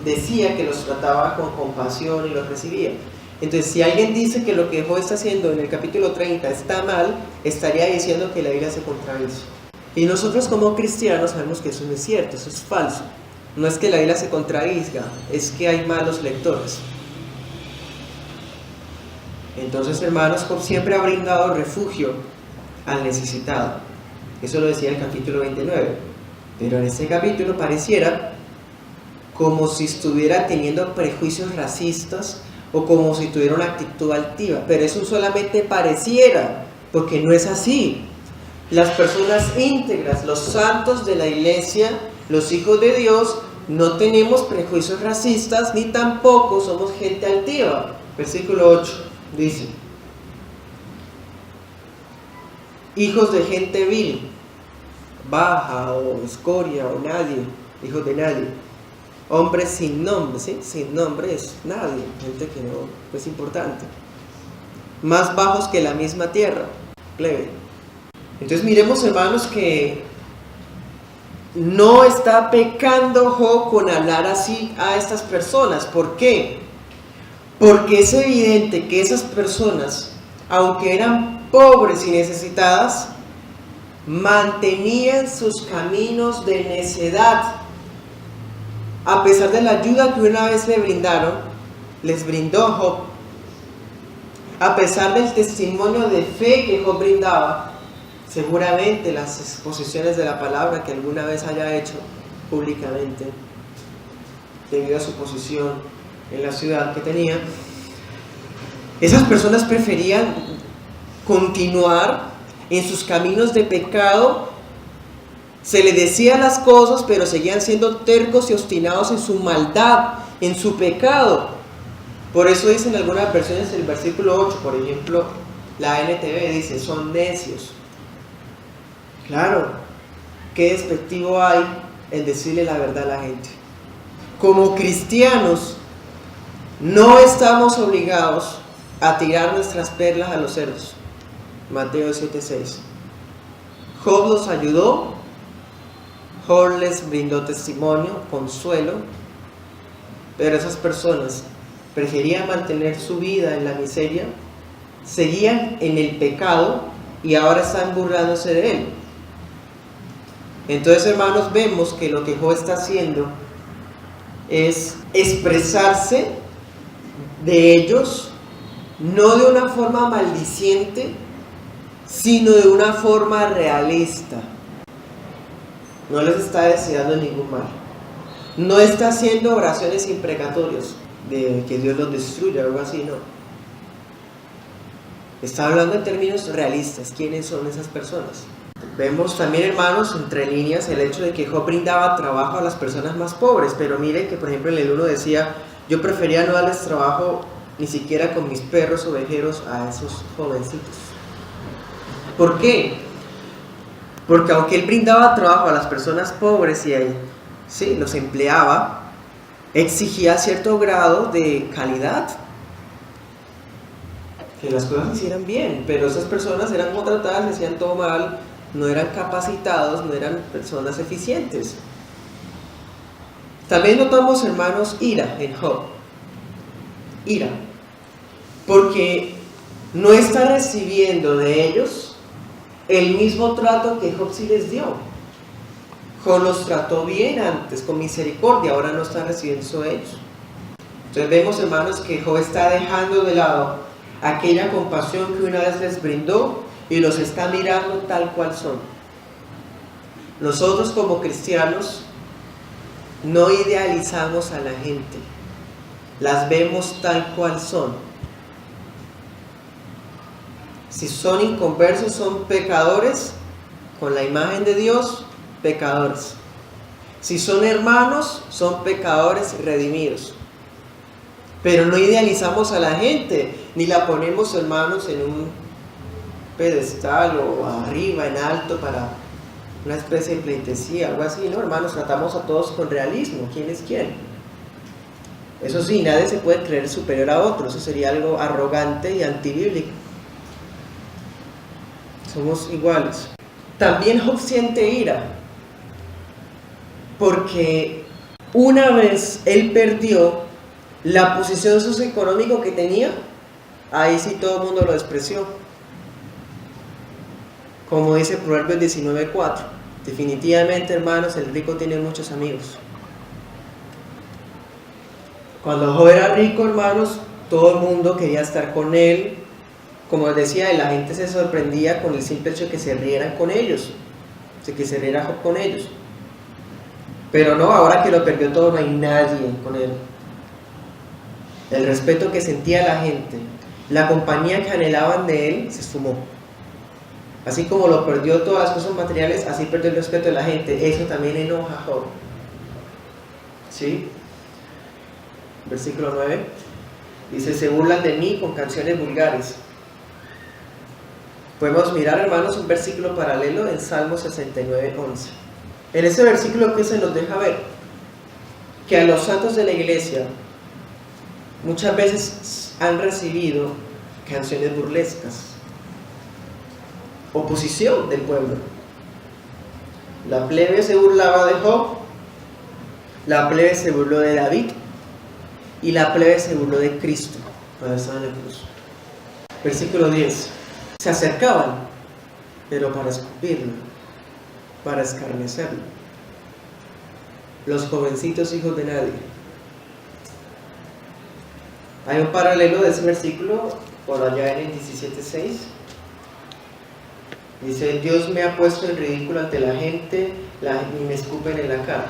decía que los trataba con compasión y los recibía? Entonces, si alguien dice que lo que Job está haciendo en el capítulo 30 está mal, estaría diciendo que la Biblia se contradice. Y nosotros como cristianos sabemos que eso no es cierto, eso es falso. No es que la Biblia se contradiga, es que hay malos lectores. Entonces, hermanos, Job siempre ha brindado refugio al necesitado. Eso lo decía el capítulo 29. Pero en este capítulo pareciera como si estuviera teniendo prejuicios racistas o como si tuviera una actitud altiva. Pero eso solamente pareciera, porque no es así. Las personas íntegras, los santos de la iglesia, los hijos de Dios, no tenemos prejuicios racistas ni tampoco somos gente altiva. Versículo 8 dice: hijos de gente vil, baja o escoria o nadie, hijos de nadie, hombres sin nombre, ¿sí? Sin nombre es nadie, gente que no es importante, más bajos que la misma tierra, plebe. Entonces miremos, hermanos, que no está pecando Job con hablar así a estas personas. ¿Por qué? Porque es evidente que esas personas, aunque eran pobres y necesitadas, mantenían sus caminos de necedad. A pesar de la ayuda que una vez les brindó Job, a pesar del testimonio de fe que Job brindaba, seguramente las exposiciones de la palabra que alguna vez haya hecho públicamente, debido a su posición en la ciudad que tenía, esas personas preferían continuar en sus caminos de pecado. Se les decía las cosas, pero seguían siendo tercos y obstinados en su maldad, en su pecado. Por eso dicen algunas versiones el versículo 8, por ejemplo, la NTV dice, son necios. Claro, qué despectivo hay en decirle la verdad a la gente. Como cristianos, no estamos obligados a tirar nuestras perlas a los cerdos. Mateo 7:6. Job los ayudó, Job les brindó testimonio, consuelo, pero esas personas preferían mantener su vida en la miseria, seguían en el pecado y ahora están burlándose de él. Entonces, hermanos, vemos que lo que Job está haciendo es expresarse de ellos, no de una forma maldiciente, sino de una forma realista. No les está deseando ningún mal. No está haciendo oraciones imprecatorias de que Dios los destruya o algo así, no. Está hablando en términos realistas. ¿Quiénes son esas personas? Vemos también, hermanos, entre líneas, el hecho de que Job brindaba trabajo a las personas más pobres. Pero miren que, por ejemplo, en el 1 decía: yo prefería no darles trabajo ni siquiera con mis perros ovejeros a esos jovencitos. ¿Por qué? Porque aunque él brindaba trabajo a las personas pobres y ahí, sí, los empleaba, exigía cierto grado de calidad, que las cosas se hicieran bien, pero esas personas eran contratadas, hacían todo mal, no eran capacitados, no eran personas eficientes. También notamos, hermanos, ira en Job. Ira, porque no está recibiendo de ellos el mismo trato que Job sí les dio. Job los trató bien antes, con misericordia, ahora no están recibiendo eso de ellos. Entonces vemos, hermanos, que Job está dejando de lado aquella compasión que una vez les brindó y los está mirando tal cual son. Nosotros como cristianos no idealizamos a la gente, las vemos tal cual son. Si son inconversos, son pecadores con la imagen de Dios, pecadores. Si son hermanos, son pecadores redimidos. Pero no idealizamos a la gente, ni la ponemos, hermanos, en un pedestal o arriba, en alto, para una especie de pleitesía, algo así, ¿no, hermanos? Tratamos a todos con realismo. ¿Quién es quién? Eso sí, nadie se puede creer superior a otro. Eso sería algo arrogante y antibíblico. Somos iguales. También Job siente ira, porque una vez él perdió la posición socioeconómica que tenía, ahí sí todo el mundo lo despreció. Como dice Proverbios 19:4, definitivamente, hermanos, el rico tiene muchos amigos. Cuando Job era rico, hermanos, todo el mundo quería estar con él. Como decía, la gente se sorprendía con el simple hecho de que se rieran con ellos, de que se riera Job con ellos. Pero no, ahora que lo perdió todo, no hay nadie con él. El respeto que sentía la gente, la compañía que anhelaban de él, se esfumó. Así como lo perdió todas las cosas materiales, así perdió el respeto de la gente. Eso también enoja a Job. ¿Sí? Versículo 9. Dice: se burlan de mí con canciones vulgares. Podemos mirar, hermanos, un versículo paralelo en Salmo 69:11. En ese versículo, que se nos deja ver que a los santos de la iglesia muchas veces han recibido canciones burlescas, oposición del pueblo. La plebe se burlaba de Job, la plebe se burló de David y la plebe se burló de Cristo cuando estaba en la cruz. Versículo 10. Se acercaban, pero para escupirlo, para escarnecerlo. Los jovencitos hijos de nadie. Hay un paralelo de ese versículo por allá en el 17:6. Dice: Dios me ha puesto en ridículo ante la gente y me escupen en la cara.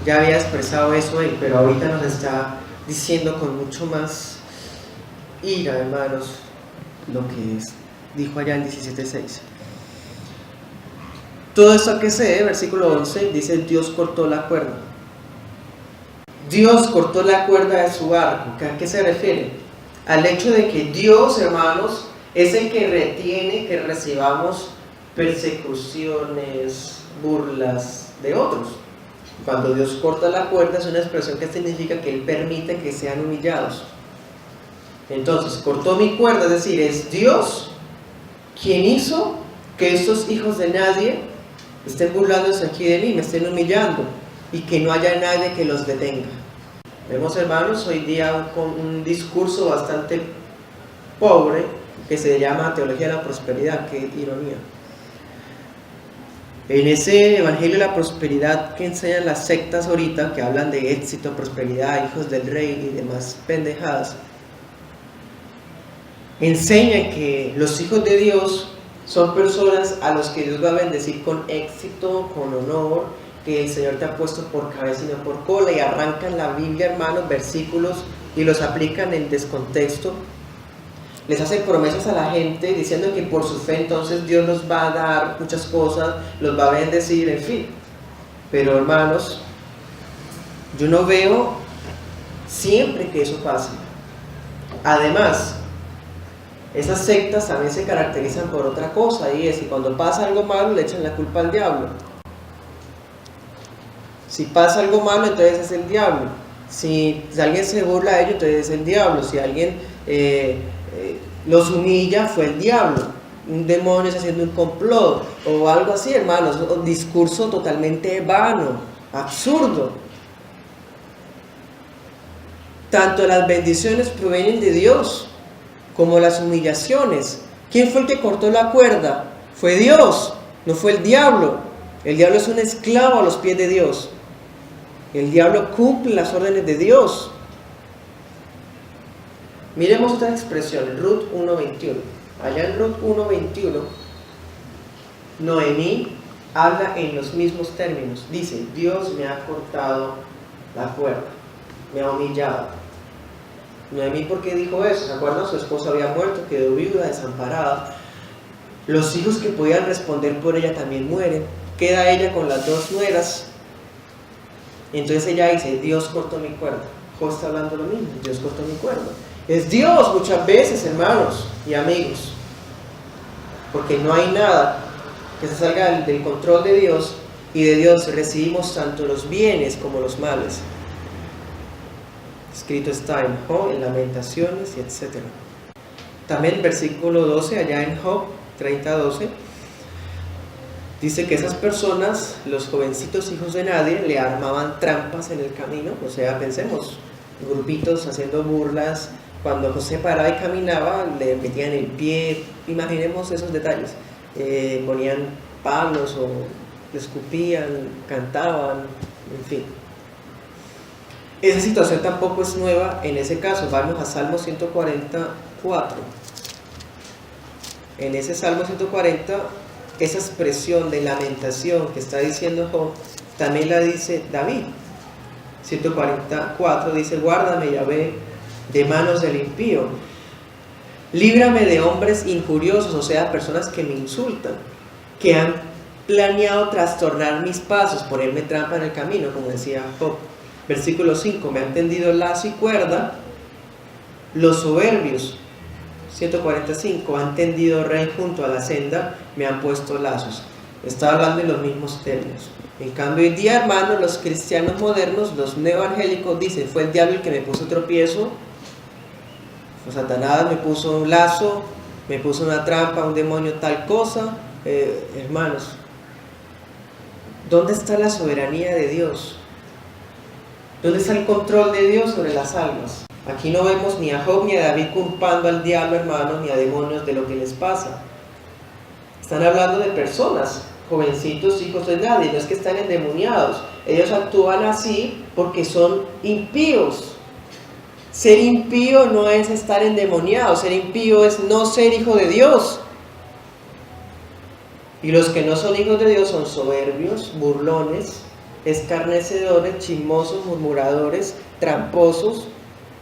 Ya había expresado eso él, pero ahorita nos está diciendo con mucho más ira, hermanos, lo que dijo allá en 17:6. Todo esto que se ve, versículo 11, dice: Dios cortó la cuerda. Dios cortó la cuerda de su arco. ¿A qué se refiere? Al hecho de que Dios, hermanos, es el que retiene que recibamos persecuciones, burlas de otros. Cuando Dios corta la cuerda, es una expresión que significa que Él permite que sean humillados. Entonces, cortó mi cuerda, es decir, es Dios quien hizo que estos hijos de nadie estén burlándose aquí de mí, me estén humillando, y que no haya nadie que los detenga. Vemos, hermanos, hoy día un discurso bastante pobre que se llama teología de la prosperidad. Qué ironía. En ese evangelio de la prosperidad que enseñan las sectas ahorita, que hablan de éxito, prosperidad, hijos del rey y demás pendejadas, enseñan que los hijos de Dios son personas a los que Dios va a bendecir con éxito, con honor, que el Señor te ha puesto por cabeza y no por cola, y arrancan la Biblia, hermanos, versículos, y los aplican en descontexto. les hace promesas a la gente diciendo que por su fe entonces Dios los va a dar muchas cosas, los va a bendecir, en fin. Pero hermanos, yo no veo siempre que eso pase. Además, esas sectas también se caracterizan por otra cosa, y es que cuando pasa algo malo le echan la culpa al diablo. Si pasa algo malo, entonces es el diablo. Si alguien se burla de ellos, entonces es el diablo. Si alguien los humilla, fue el diablo. Un demonio está haciendo un complot o algo así, hermanos. Un discurso totalmente vano, absurdo. Tanto las bendiciones provienen de Dios como las humillaciones. ¿Quién fue el que cortó la cuerda? Fue Dios, no fue el diablo. El diablo es un esclavo a los pies de Dios. El diablo cumple las órdenes de Dios. Miremos otra expresión, Ruth 1:21. Allá en Ruth 1:21, Noemí habla en los mismos términos. Dice, Dios me ha cortado la cuerda, me ha humillado. Noemí, ¿por qué dijo eso? ¿Se acuerdan? Su esposo había muerto, quedó viuda, desamparada. Los hijos que podían responder por ella también mueren. Queda ella con las dos nueras. Entonces ella dice, Dios cortó mi cuerda. Job está hablando lo mismo, Dios cortó mi cuerda. Es Dios muchas veces, hermanos y amigos. Porque no hay nada que se salga del control de Dios, y de Dios recibimos tanto los bienes como los males. Escrito está en Job, en Lamentaciones y etc. También el versículo 12, allá en Job 30:12, dice que esas personas, los jovencitos hijos de nadie, le armaban trampas en el camino. O sea, pensemos, grupitos haciendo burlas. Cuando José paraba y caminaba, le metían el pie. Imaginemos esos detalles. Ponían palos o le escupían, cantaban, en fin. Esa situación tampoco es nueva en ese caso. Vamos a Salmo 144. En ese Salmo 140, esa expresión de lamentación que está diciendo Job, también la dice David. 144 dice, guárdame, Yahvé, de manos del impío. Líbrame de hombres injuriosos, o sea, personas que me insultan, que han planeado trastornar mis pasos, ponerme trampa en el camino, como decía Job. Versículo 5, me han tendido lazo y cuerda los soberbios. 145, han tendido rey junto a la senda, me han puesto lazos. Está hablando en los mismos términos. En cambio, hoy día, hermanos, los cristianos modernos, los neoevangélicos dicen, fue el diablo el que me puso tropiezo, o Satanás me puso un lazo, me puso una trampa, un demonio, tal cosa. Hermanos, ¿dónde está la soberanía de Dios? ¿Dónde está el control de Dios sobre las almas? Aquí no vemos ni a Job ni a David culpando al diablo, hermanos, ni a demonios de lo que les pasa. Están hablando de personas, jovencitos, hijos de nadie, no es que están endemoniados. Ellos actúan así porque son impíos. Ser impío no es estar endemoniado, ser impío es no ser hijo de Dios. Y los que no son hijos de Dios son soberbios, burlones, escarnecedores, chismosos, murmuradores, tramposos,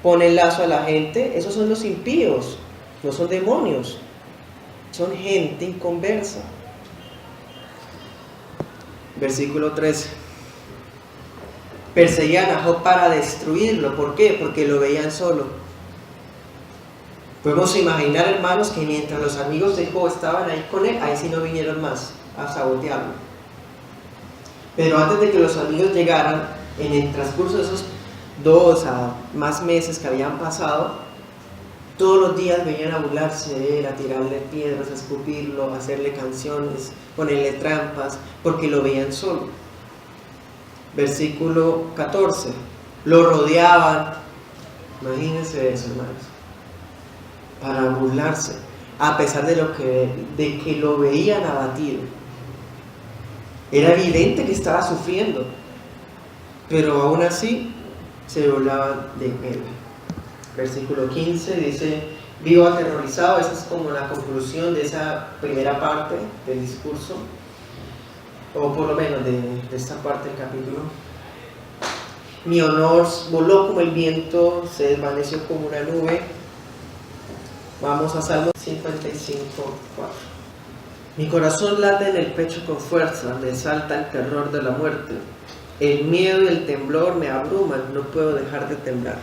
ponen lazo a la gente. Esos son los impíos, no son demonios, son gente inconversa. Versículo 13. Perseguían a Job para destruirlo. ¿Por qué? Porque lo veían solo. Podemos imaginar, hermanos, que mientras los amigos de Job estaban ahí con él, ahí sí no vinieron más a sabotearlo. Pero antes de que los amigos llegaran, en el transcurso de esos 2 a más meses que habían pasado, todos los días venían a burlarse de él, a tirarle piedras, a escupirlo, a hacerle canciones, ponerle trampas, porque lo veían solo. Versículo 14, lo rodeaban, imagínense eso, hermanos, para burlarse, a pesar de que lo veían abatido. Era evidente que estaba sufriendo, pero aún así se burlaban de él. Versículo 15 dice, vivo aterrorizado. Esa es como la conclusión de esa primera parte del discurso, o por lo menos de esta parte del capítulo. Mi honor voló como el viento, se desvaneció como una nube. Vamos a Salmo 55, 4. Mi corazón late en el pecho con fuerza, me salta el terror de la muerte. El miedo y el temblor me abruman, no puedo dejar de temblar.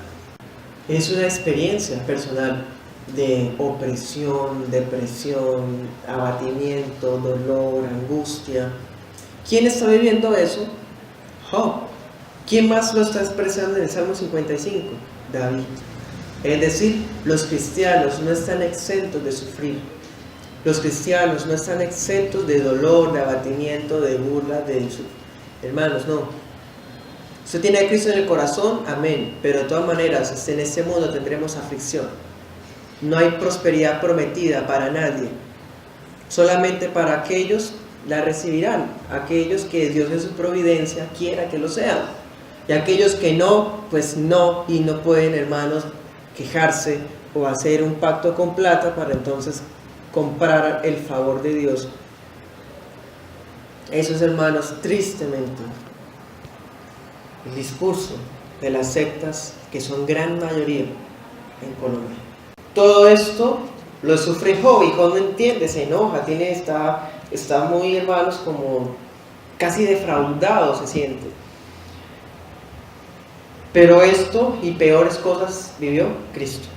Es una experiencia personal de opresión, depresión, abatimiento, dolor, angustia. ¿Quién está viviendo eso? Job. ¿Quién más lo está expresando en el Salmo 55? David. Es decir, los cristianos no están exentos de sufrir. Los cristianos no están exentos de dolor, de abatimiento, de burla, Hermanos, no. Usted tiene a Cristo en el corazón, amén. Pero de todas maneras, en este mundo tendremos aflicción. No hay prosperidad prometida para nadie. Solamente para aquellos la recibirán. Aquellos que Dios en su providencia quiera que lo sean. Y aquellos que no, pues no. Y no pueden, hermanos, quejarse o hacer un pacto con plata para entonces comprar el favor de Dios. Eso es, hermanos, tristemente el discurso de las sectas, que son gran mayoría en Colombia. Todo esto lo sufre Job, y Job no entiende, se enoja, está muy, hermanos, como casi defraudado se siente. Pero esto y peores cosas vivió Cristo.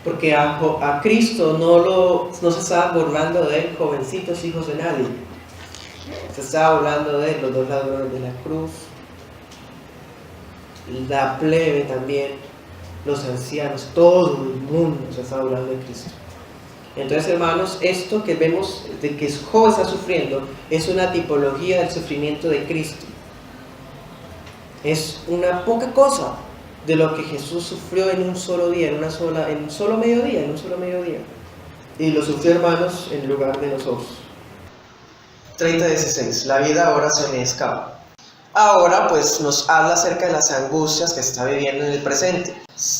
Porque a Cristo no se estaba burlando de él, jovencitos hijos de nadie. Se estaba hablando de él, los dos ladrones de la cruz, la plebe también, los ancianos, todo el mundo se estaba hablando de Cristo. Entonces, hermanos, esto que vemos de que Job está sufriendo es una tipología del sufrimiento de Cristo. Es una poca cosa de lo que Jesús sufrió en un solo día, en un solo mediodía. Y lo sufrió, hermanos, en lugar de nosotros. 30:16. La vida ahora se me escapa. Ahora pues nos habla acerca de las angustias que está viviendo en el presente.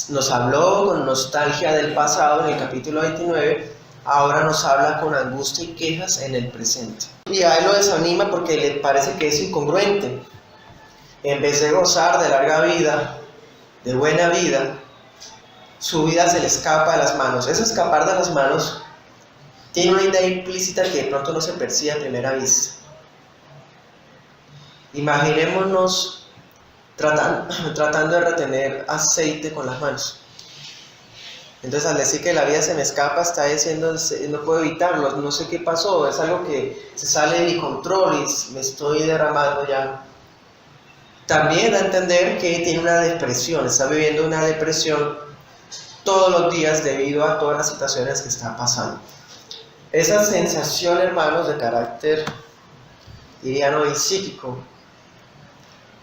Nos habló con nostalgia del pasado en el capítulo 29, ahora nos habla con angustia y quejas en el presente. Y a él lo desanima porque le parece que es incongruente. En vez de gozar de larga vida, de buena vida, su vida se le escapa de las manos. Ese escapar de las manos tiene una idea implícita que de pronto no se percibe a primera vista. Imaginémonos tratando de retener aceite con las manos. Entonces, al decir que la vida se me escapa, está diciendo, no puedo evitarlo, no sé qué pasó, es algo que se sale de mi control y me estoy derramando ya. También da a entender que tiene una depresión, está viviendo una depresión todos los días debido a todas las situaciones que están pasando. Esa sensación, hermanos, de carácter, diría no, psíquico,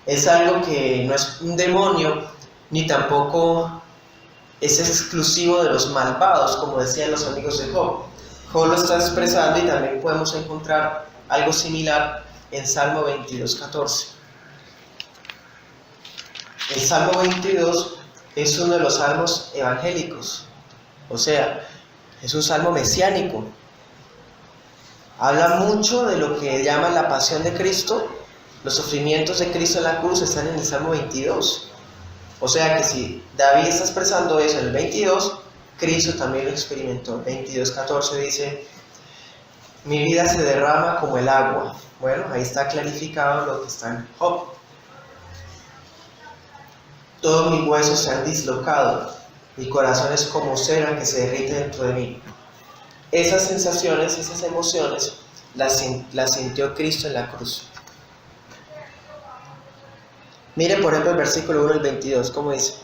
es algo que no es un demonio, ni tampoco es exclusivo de los malvados, como decían los amigos de Job. Job lo está expresando y también podemos encontrar algo similar en Salmo 22:14. El Salmo 22 es uno de los salmos evangélicos, o sea, es un salmo mesiánico. Habla mucho de lo que llaman la pasión de Cristo. Los sufrimientos de Cristo en la cruz están en el Salmo 22. O sea que si David está expresando eso en el 22, Cristo también lo experimentó. 22:14 dice, mi vida se derrama como el agua. Bueno, ahí está clarificado lo que está en Job. Todos mis huesos se han dislocado, mi corazón es como cera que se derrite dentro de mí. Esas sensaciones, esas emociones, las sintió Cristo en la cruz. Mire por ejemplo el versículo 1 del 22, ¿cómo dice?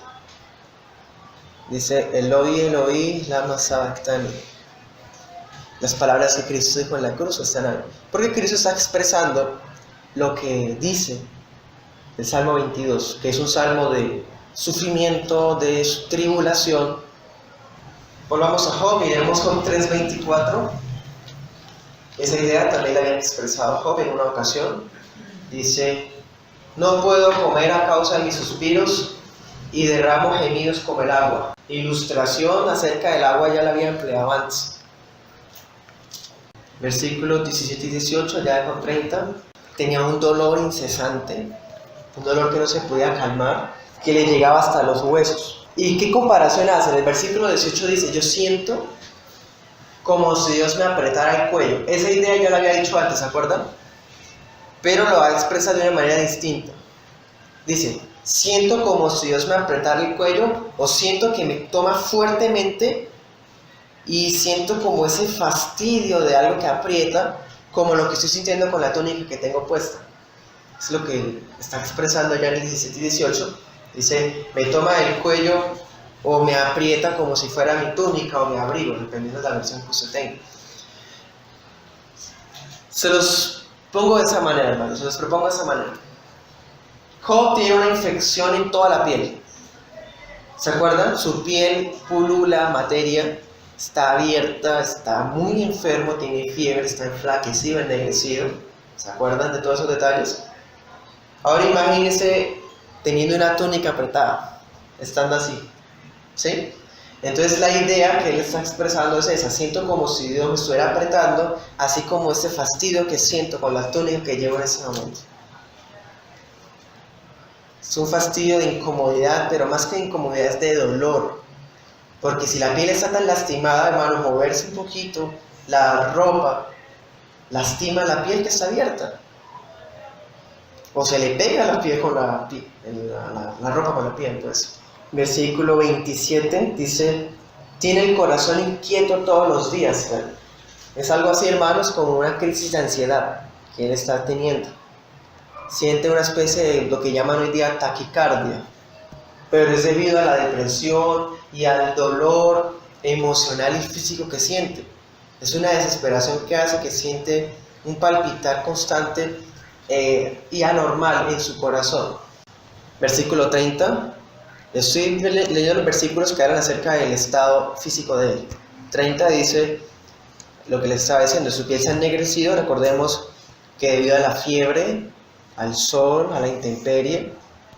Dice, Eloi, Eloi, lama sabactani. Las palabras que Cristo dijo en la cruz están ahí. Porque Cristo está expresando lo que dice el Salmo 22, que es un salmo de sufrimiento, de tribulación. Volvamos a Job, miremos Job 3:24. Esa idea también la habían expresado Job en una ocasión. Dice, no puedo comer a causa de mis suspiros y derramo gemidos como el agua. Ilustración acerca del agua ya la había empleado antes. Versículos 17 y 18, ya de Job 30. Tenía un dolor incesante, un dolor que no se podía calmar, que le llegaba hasta los huesos. ¿Y qué comparación hace? En el versículo 18 dice, yo siento como si Dios me apretara el cuello. Esa idea yo la había dicho antes, ¿se acuerdan? Pero lo va a expresar de una manera distinta. Dice, siento como si Dios me apretara el cuello, o siento que me toma fuertemente y siento como ese fastidio de algo que aprieta, como lo que estoy sintiendo con la túnica que tengo puesta. Es lo que está expresando allá en el 17 y 18. Dice, me toma el cuello o me aprieta como si fuera mi túnica o mi abrigo, dependiendo de la versión que usted tenga. Se los pongo de esa manera, hermanos, se los propongo de esa manera. Job tiene una infección en toda la piel. ¿Se acuerdan? Su piel pulula materia, está abierta, está muy enfermo, tiene fiebre, está enflaquecido, ennegrecido. ¿Se acuerdan de todos esos detalles? Ahora imagínense teniendo una túnica apretada, estando así, ¿sí? Entonces la idea que él está expresando es esa, siento como si Dios me estuviera apretando, así como ese fastidio que siento con la túnica que llevo en ese momento. Es un fastidio de incomodidad, pero más que de incomodidad es de dolor, porque si la piel está tan lastimada, hermano, moverse un poquito, la ropa lastima la piel que está abierta. O se le pega la piel con la ropa con la piel, pues. Versículo 27 dice, tiene el corazón inquieto todos los días. Es algo así, hermanos, como una crisis de ansiedad que él está teniendo. Siente una especie de lo que llaman hoy día taquicardia, pero es debido a la depresión y al dolor emocional y físico que siente. Es una desesperación que hace que siente un palpitar constante y anormal en su corazón. Versículo 30. Estoy leyendo los versículos que hablan acerca del estado físico de él. 30 dice lo que le estaba diciendo, su piel se ha ennegrecido, recordemos que debido a la fiebre, al sol, a la intemperie,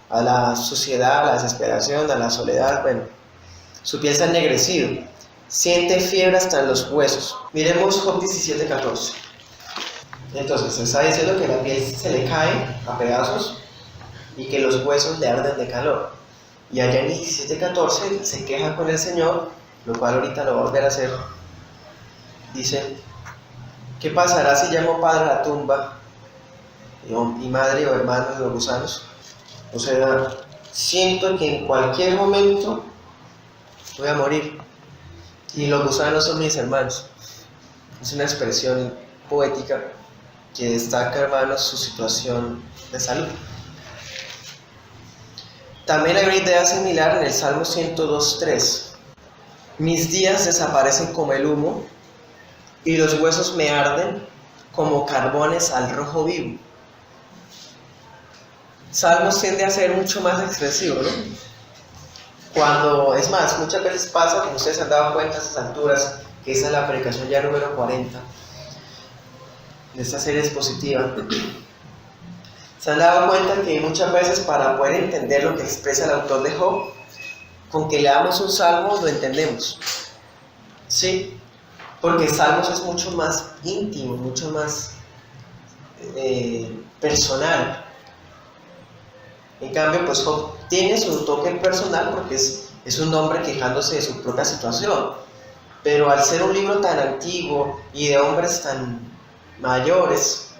a la suciedad, a la desesperación, a la soledad, bueno, su piel se ha ennegrecido, siente fiebre hasta en los huesos. Miremos Job 17:14. Entonces, está diciendo que la piel se le cae a pedazos y que los huesos le arden de calor. Y allá en 17:14 se queja con el Señor, lo cual ahorita lo va a volver a hacer. Dice, ¿qué pasará si llamo padre a la tumba y madre o hermano de los gusanos? O sea, siento que en cualquier momento voy a morir y los gusanos son mis hermanos. Es una expresión poética que destaca, hermanos, su situación de salud. También hay una idea similar en el Salmo 102:3. Mis días desaparecen como el humo y los huesos me arden como carbones al rojo vivo. Salmos tiende a ser mucho más expresivo, ¿no? Cuando, es más, muchas veces pasa, como ustedes se han dado cuenta a estas alturas, que esa es la predicación ya número 40 de esta serie expositiva. Se han dado cuenta que muchas veces para poder entender lo que expresa el autor de Job, con que leamos un salmo lo entendemos, ¿sí? Porque Salmos es mucho más íntimo, mucho más personal. En cambio, pues Job tiene su toque personal porque es un hombre quejándose de su propia situación. Pero al ser un libro tan antiguo y de hombres tan mayores,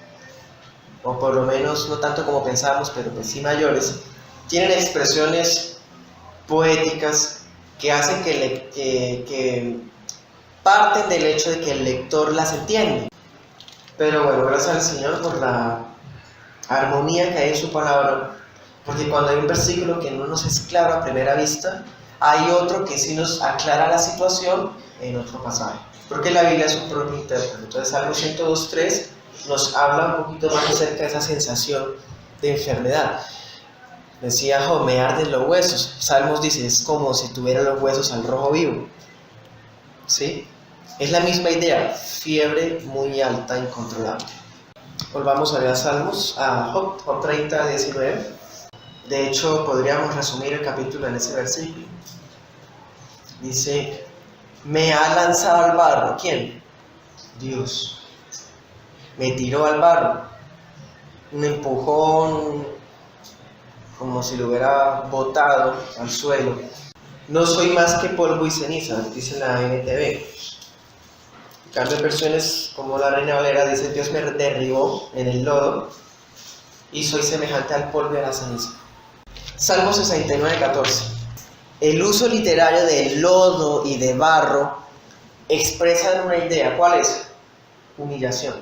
o por lo menos no tanto como pensamos, pero pues sí mayores, tienen expresiones poéticas que hacen que parten del hecho de que el lector las entiende. Pero bueno, gracias al Señor por la armonía que hay en su palabra, porque cuando hay un versículo que no nos es claro a primera vista, hay otro que sí nos aclara la situación en otro pasaje, porque la Biblia es un propio intérprete. Entonces Salmo 102:3 nos habla un poquito más acerca de esa sensación de enfermedad. Decía Job, me arden los huesos. Salmos dice, es como si tuviera los huesos al rojo vivo, ¿sí? Es la misma idea, fiebre muy alta, incontrolable. Volvamos a ver Salmos, a Job 30:19. De hecho, podríamos resumir el capítulo en ese versículo. Dice, me ha lanzado al barro. ¿Quién? Dios. Me tiró al barro. Un empujón, como si lo hubiera botado al suelo. no soy más que polvo y ceniza, dice la NTV. En cambio, versiones como la Reina Valera dice: Dios me derribó en el lodo y soy semejante al polvo y a la ceniza. Salmo 69:14. El uso literario de lodo y de barro expresan una idea. ¿Cuál es? Humillación.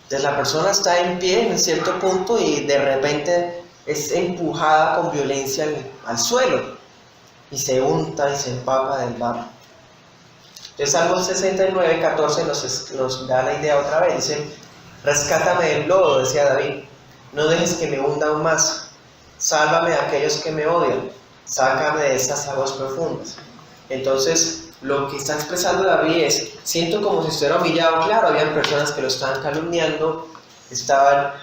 Entonces la persona está en pie en cierto punto y de repente es empujada con violencia al suelo y se unta y se empapa del barro. Entonces Salmo 69:14 nos da la idea otra vez. Dice: rescátame del lodo, decía David, no dejes que me hunda aún más, sálvame de aquellos que me odian, sácame de estas aguas profundas. Entonces lo que está expresando David es: siento como si estuviera humillado. Claro, habían personas que lo estaban calumniando, estaban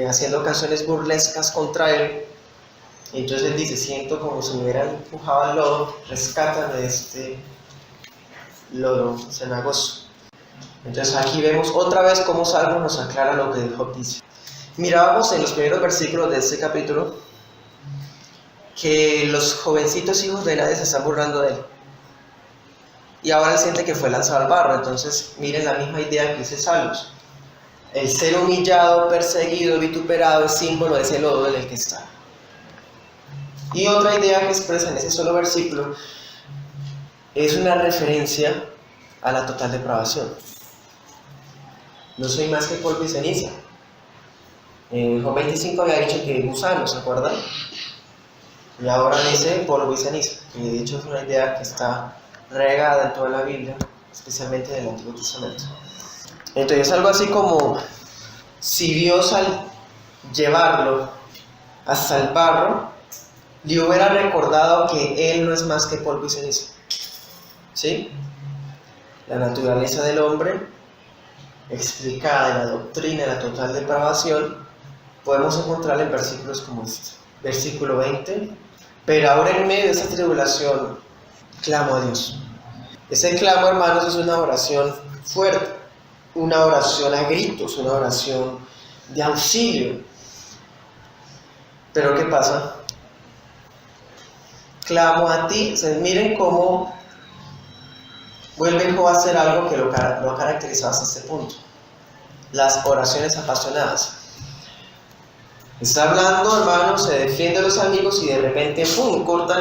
haciendo canciones burlescas contra él. Entonces él dice: siento como si me hubieran empujado al lodo, rescátame de este lodo cenagoso. Entonces aquí vemos otra vez cómo Salmo nos aclara lo que Job dice. Mirábamos en los primeros versículos de este capítulo que los jovencitos hijos de nadie se están burlando de él. Y ahora él siente que fue lanzado al barro. Entonces miren la misma idea que dice Salmos. El ser humillado, perseguido, vituperado es símbolo de ese lodo en el que está. Y otra idea que expresa en ese solo versículo es una referencia a la total depravación. No soy más que polvo y ceniza. En Job 25 había dicho que gusano, ¿se acuerdan? Y ahora dice polvo y ceniza, que de hecho es una idea que está regada en toda la Biblia, especialmente en el Antiguo Testamento. Entonces es algo así como si Dios al llevarlo hasta el barro le hubiera recordado que él no es más que polvo y ceniza. ¿Sí? La naturaleza del hombre, explicada en la doctrina de la total depravación, podemos encontrarla en versículos como este. Versículo 20: pero ahora en medio de esta tribulación clamo a Dios. Ese clamo, hermanos, es una oración fuerte, una oración a gritos, una oración de auxilio. Pero ¿qué pasa? Clamo a ti. Miren cómo vuelve Job a hacer algo que lo ha caracterizado hasta este punto: las oraciones apasionadas. Está hablando, hermanos, se defiende a los amigos y de repente ¡pum!, corta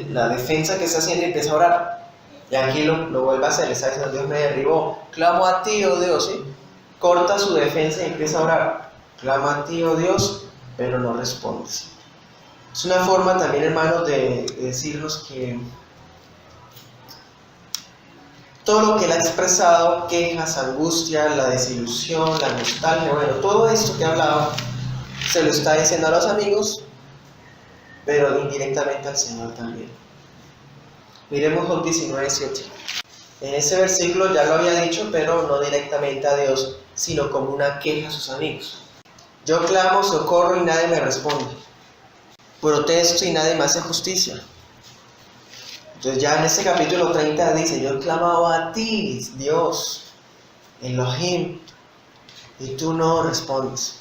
la defensa que está haciendo y empieza a orar. Y aquí lo vuelve a hacer, le está diciendo: Dios me derribó, clamo a ti, oh Dios, ¿sí? Corta su defensa y empieza a orar. Clamo a ti, oh Dios, pero no respondes. Es una forma también, hermanos, de decirnos que todo lo que él ha expresado, quejas, angustia, la desilusión, la nostalgia, bueno, todo esto que ha hablado, se lo está diciendo a los amigos, pero indirectamente al Señor también. Miremos Job 19:7. En ese versículo ya lo había dicho, pero no directamente a Dios, sino como una queja a sus amigos. Yo clamo socorro y nadie me responde. Protesto y nadie me hace justicia. Entonces ya en este capítulo 30 dice: yo he clamado a ti, Dios, Elohim, y tú no respondes.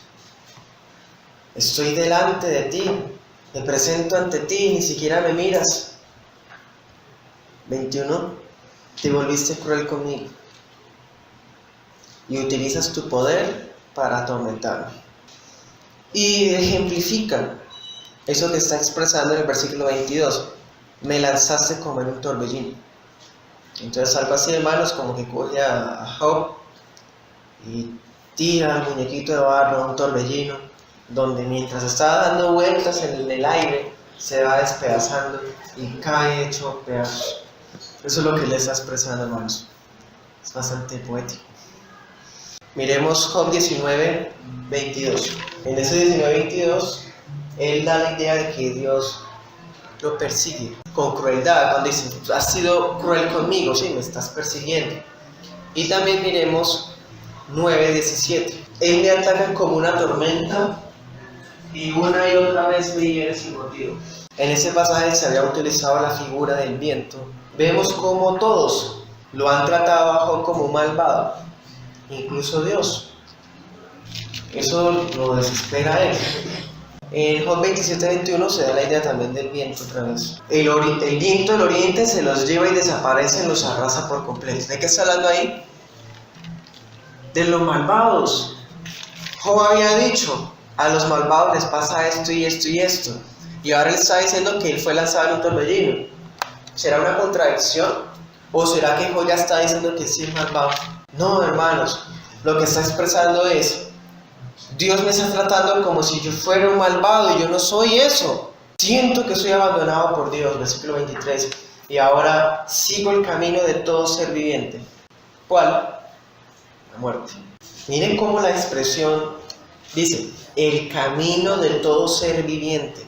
Estoy delante de ti, me presento ante ti, ni siquiera me miras. 21. Te volviste cruel conmigo y utilizas tu poder para atormentarme. Y ejemplifican eso que está expresando en el versículo 22. Me lanzaste como en un torbellino. Entonces algo así, hermanos, como que coge a Job y tira al muñequito de barro a un torbellino, donde mientras está dando vueltas en el aire se va despedazando y cae hecho pedazos. Eso es lo que le está expresando, hermanos. Es bastante poético. Miremos Job 19:22. En ese 19:22 él da la idea de que Dios lo persigue con crueldad, cuando dice: has sido cruel conmigo, sí, me estás persiguiendo. Y también miremos 9:17. Él me ataca como una tormenta y una y otra vez me hiere sin motivo. En ese pasaje se había utilizado la figura del viento. Vemos cómo todos lo han tratado a Job como malvado, incluso Dios. Eso lo desespera a él. En Job 27:21 se da la idea también del viento otra vez. El viento del oriente se los lleva y desaparece, los arrasa por completo. ¿De qué está hablando ahí? De los malvados. Job había dicho, a los malvados les pasa esto y esto y esto. Y ahora él está diciendo que él fue lanzado en un torbellino. ¿Será una contradicción? ¿O será que Job ya está diciendo que sí es malvado? No, hermanos. Lo que está expresando es, Dios me está tratando como si yo fuera un malvado y yo no soy eso. Siento que soy abandonado por Dios, versículo 23. Y ahora sigo el camino de todo ser viviente. ¿Cuál? La muerte. Miren cómo la expresión dice, el camino de todo ser viviente.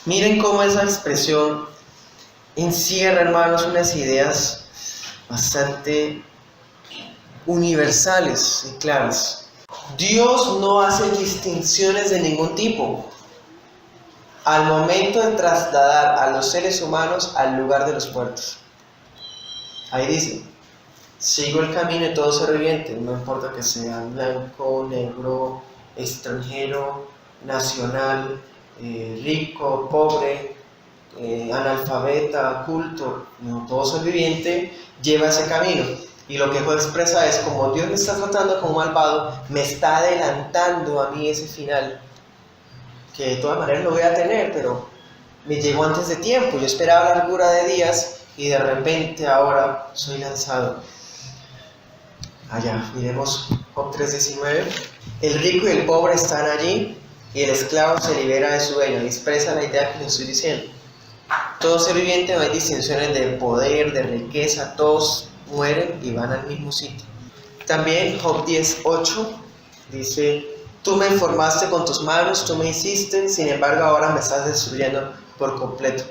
Miren cómo esa expresión encierra, hermanos, unas ideas bastante universales y claras. Dios no hace distinciones de ningún tipo al momento de trasladar a los seres humanos al lugar de los muertos. Ahí dice, sigo el camino de todo ser viviente, no importa que sea blanco, negro, extranjero, nacional, rico, pobre, analfabeta, culto, no, todo ser viviente lleva ese camino. Y lo que Job expresa es, como Dios me está tratando como malvado, me está adelantando a mí ese final, que de todas maneras lo voy a tener, pero me llegó antes de tiempo. Yo esperaba largura de días y de repente ahora soy lanzado allá. Miremos Job 3:19. El rico y el pobre están allí y el esclavo se libera de su dueño. Expresa la idea que les estoy diciendo. Todo ser viviente, no hay distinciones de poder, de riqueza, todos mueren y van al mismo sitio. También Job 10:8 dice, tú me formaste con tus manos, tú me hiciste, sin embargo ahora me estás destruyendo por completo.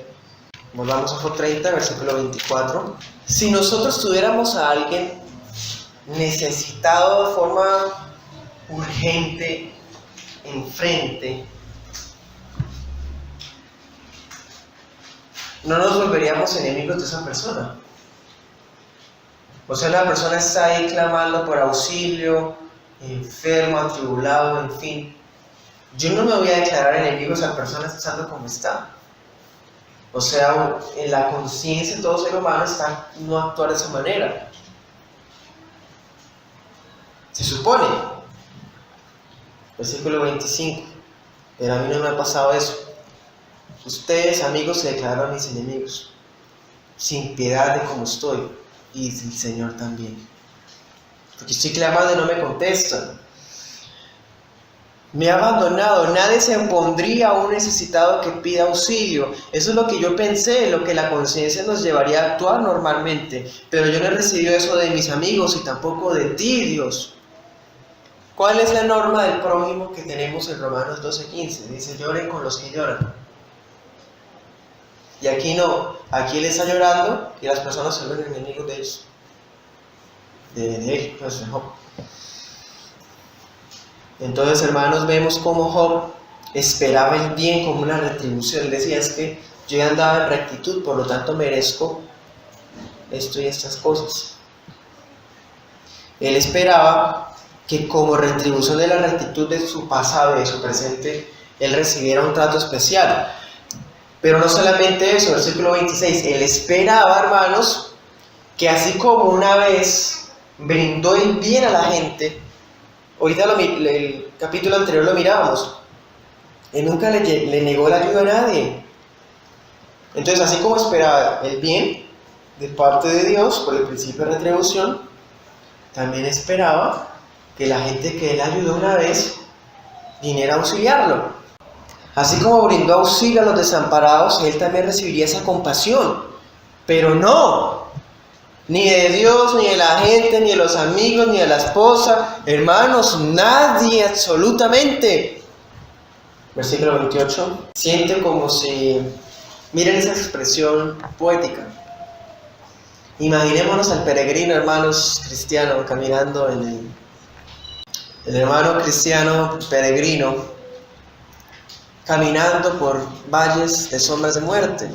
Volvamos a Job 30, versículo 24. Si nosotros tuviéramos a alguien necesitado de forma urgente enfrente, no nos volveríamos enemigos de esa persona. O sea, la persona está ahí clamando por auxilio, enfermo, atribulado, en fin. Yo no me voy a declarar enemigo a esa persona estando como está. O sea, en la conciencia de todo ser humano está no actuar de esa manera. Se supone. Versículo 25. Pero a mí no me ha pasado eso. Ustedes, amigos, se declararon mis enemigos, sin piedad de cómo estoy. Y el Señor también, porque estoy clamando y no me contestan. Me ha abandonado, nadie se opondría a un necesitado que pida auxilio. Eso es lo que yo pensé, lo que la conciencia nos llevaría a actuar normalmente, pero yo no he recibido eso de mis amigos y tampoco de ti, Dios. ¿Cuál es la norma del prójimo que tenemos en Romanos 12:15? Dice, lloren con los que lloran. Y aquí no, aquí él está llorando y las personas se vuelven enemigos de ellos. De él, pues de Job. Entonces, hermanos, vemos cómo Job esperaba el bien como una retribución. Él decía, es que yo ya andaba en rectitud, por lo tanto merezco esto y estas cosas. Él esperaba que como retribución de la rectitud de su pasado y de su presente, él recibiera un trato especial. Pero no solamente eso, versículo 26, él esperaba, hermanos, que así como una vez brindó el bien a la gente, ahorita el capítulo anterior lo mirábamos, él nunca le negó la ayuda a nadie. Entonces, así como esperaba el bien de parte de Dios por el principio de retribución, también esperaba que la gente que él ayudó una vez viniera a auxiliarlo. Así como brindó auxilio a los desamparados, él también recibiría esa compasión. Pero no, ni de Dios, ni de la gente, ni de los amigos, ni de la esposa. Hermanos, nadie absolutamente. Versículo 28. Siente como si, miren esa expresión poética. Imaginémonos al peregrino, hermanos cristianos, caminando el hermano cristiano peregrino, caminando por valles de sombras de muerte.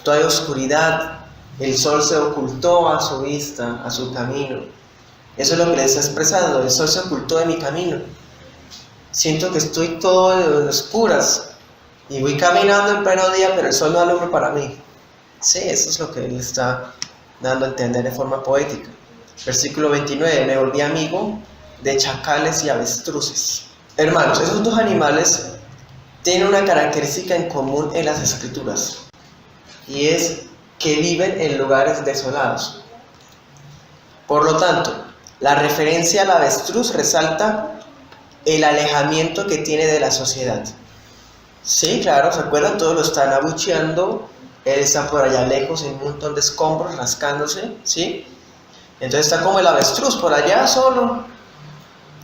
Toda hay oscuridad, el sol se ocultó a su vista, a su camino. Eso es lo que le está expresando, el sol se ocultó de mi camino. siento que estoy todo en oscuras y voy caminando en pleno día, pero el sol no alumbra para mí. Sí, eso es lo que él está dando a entender de forma poética. Versículo 29, me volví amigo de chacales y avestruces. Hermanos, esos dos animales tienen una característica en común en las escrituras, y es que viven en lugares desolados. Por lo tanto, la referencia al avestruz resalta el alejamiento que tiene de la sociedad. Sí, claro, ¿se acuerdan? Todos lo están abucheando, él está por allá lejos en un montón de escombros, rascándose, ¿sí? Entonces está como el avestruz, por allá solo,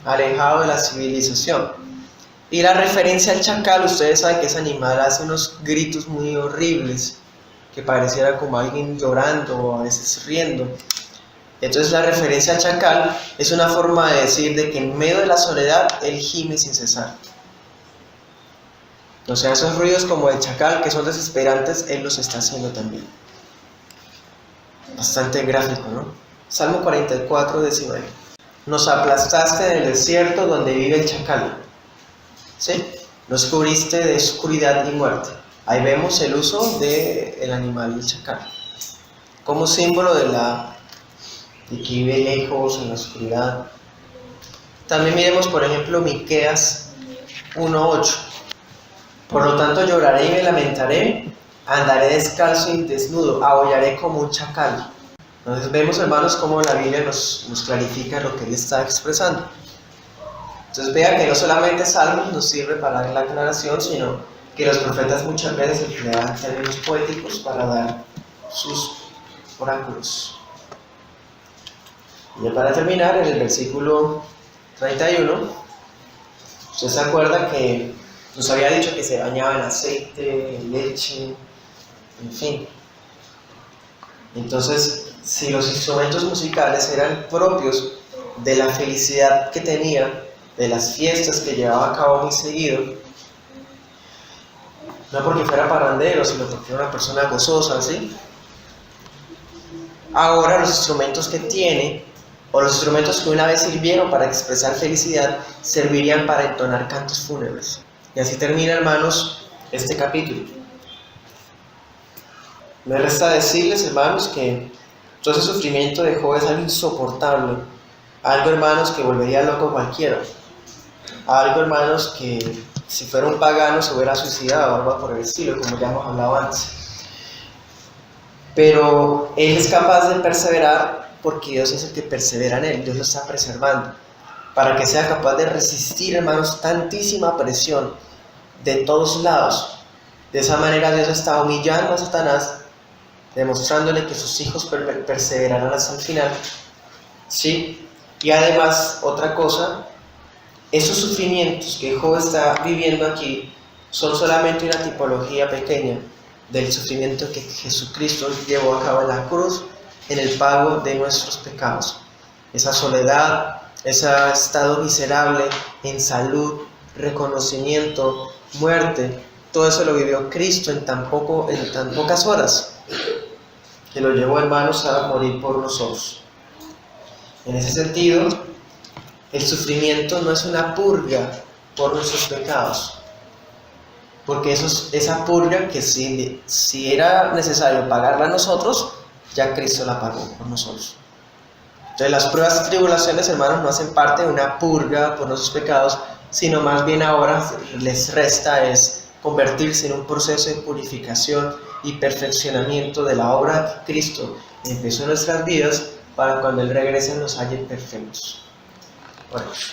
alejado de la civilización. Y la referencia al chacal, ustedes saben que ese animal hace unos gritos muy horribles, que pareciera como alguien llorando o a veces riendo. Entonces la referencia al chacal es una forma de decir de que en medio de la soledad él gime sin cesar. O sea, esos ruidos como el chacal que son desesperantes, él los está haciendo también. Bastante gráfico, ¿no? Salmo 44, 19. Nos aplastaste en el desierto donde vive el chacal. ¿Sí? Nos cubriste de oscuridad y muerte. Ahí vemos el uso del animal del chacal como símbolo de que vive lejos en la oscuridad. También miremos, por ejemplo, Miqueas 1:8. Por lo tanto lloraré y me lamentaré, andaré descalzo y desnudo, aullaré como un chacal. Entonces vemos, hermanos, cómo la Biblia nos clarifica lo que él está expresando. Entonces vea que no solamente Salmos nos sirve para dar la aclaración, sino que los profetas muchas veces emplean términos poéticos para dar sus oráculos. Y ya para terminar, en el versículo 31, usted se acuerda que nos había dicho que se bañaba en aceite, en leche, en fin. Entonces, si los instrumentos musicales eran propios de la felicidad que tenía, de las fiestas que llevaba a cabo muy seguido, no porque fuera parrandero, sino porque era una persona gozosa, ¿sí? Ahora los instrumentos que tiene, o los instrumentos que una vez sirvieron para expresar felicidad, servirían para entonar cantos fúnebres. Y así termina, hermanos, este capítulo. Me resta decirles, hermanos, que todo ese sufrimiento de Job es algo insoportable, algo, hermanos, que volvería loco a cualquiera, algo, hermanos, que si fuera un pagano se hubiera suicidado, algo por el estilo, como ya hemos hablado antes. Pero él es capaz de perseverar porque Dios es el que persevera en él, Dios lo está preservando, para que sea capaz de resistir, hermanos, tantísima presión de todos lados. De esa manera Dios está humillando a Satanás, demostrándole que sus hijos perseverarán hasta el final, ¿sí? Y además, otra cosa, esos sufrimientos que Job está viviendo aquí son solamente una tipología pequeña del sufrimiento que Jesucristo llevó a cabo en la cruz en el pago de nuestros pecados. Esa soledad, ese estado miserable en salud, reconocimiento, muerte, todo eso lo vivió Cristo en tan pocas horas, que lo llevó, hermanos, a morir por nosotros. En ese sentido, el sufrimiento no es una purga por nuestros pecados, porque esa purga que si era necesario pagarla a nosotros, ya Cristo la pagó por nosotros. Entonces las pruebas y tribulaciones, hermanos, no hacen parte de una purga por nuestros pecados, sino más bien ahora les resta es convertirse en un proceso de purificación y perfeccionamiento de la obra que Cristo empezó en nuestras vidas, para cuando Él regrese nos halle perfectos. Oremos.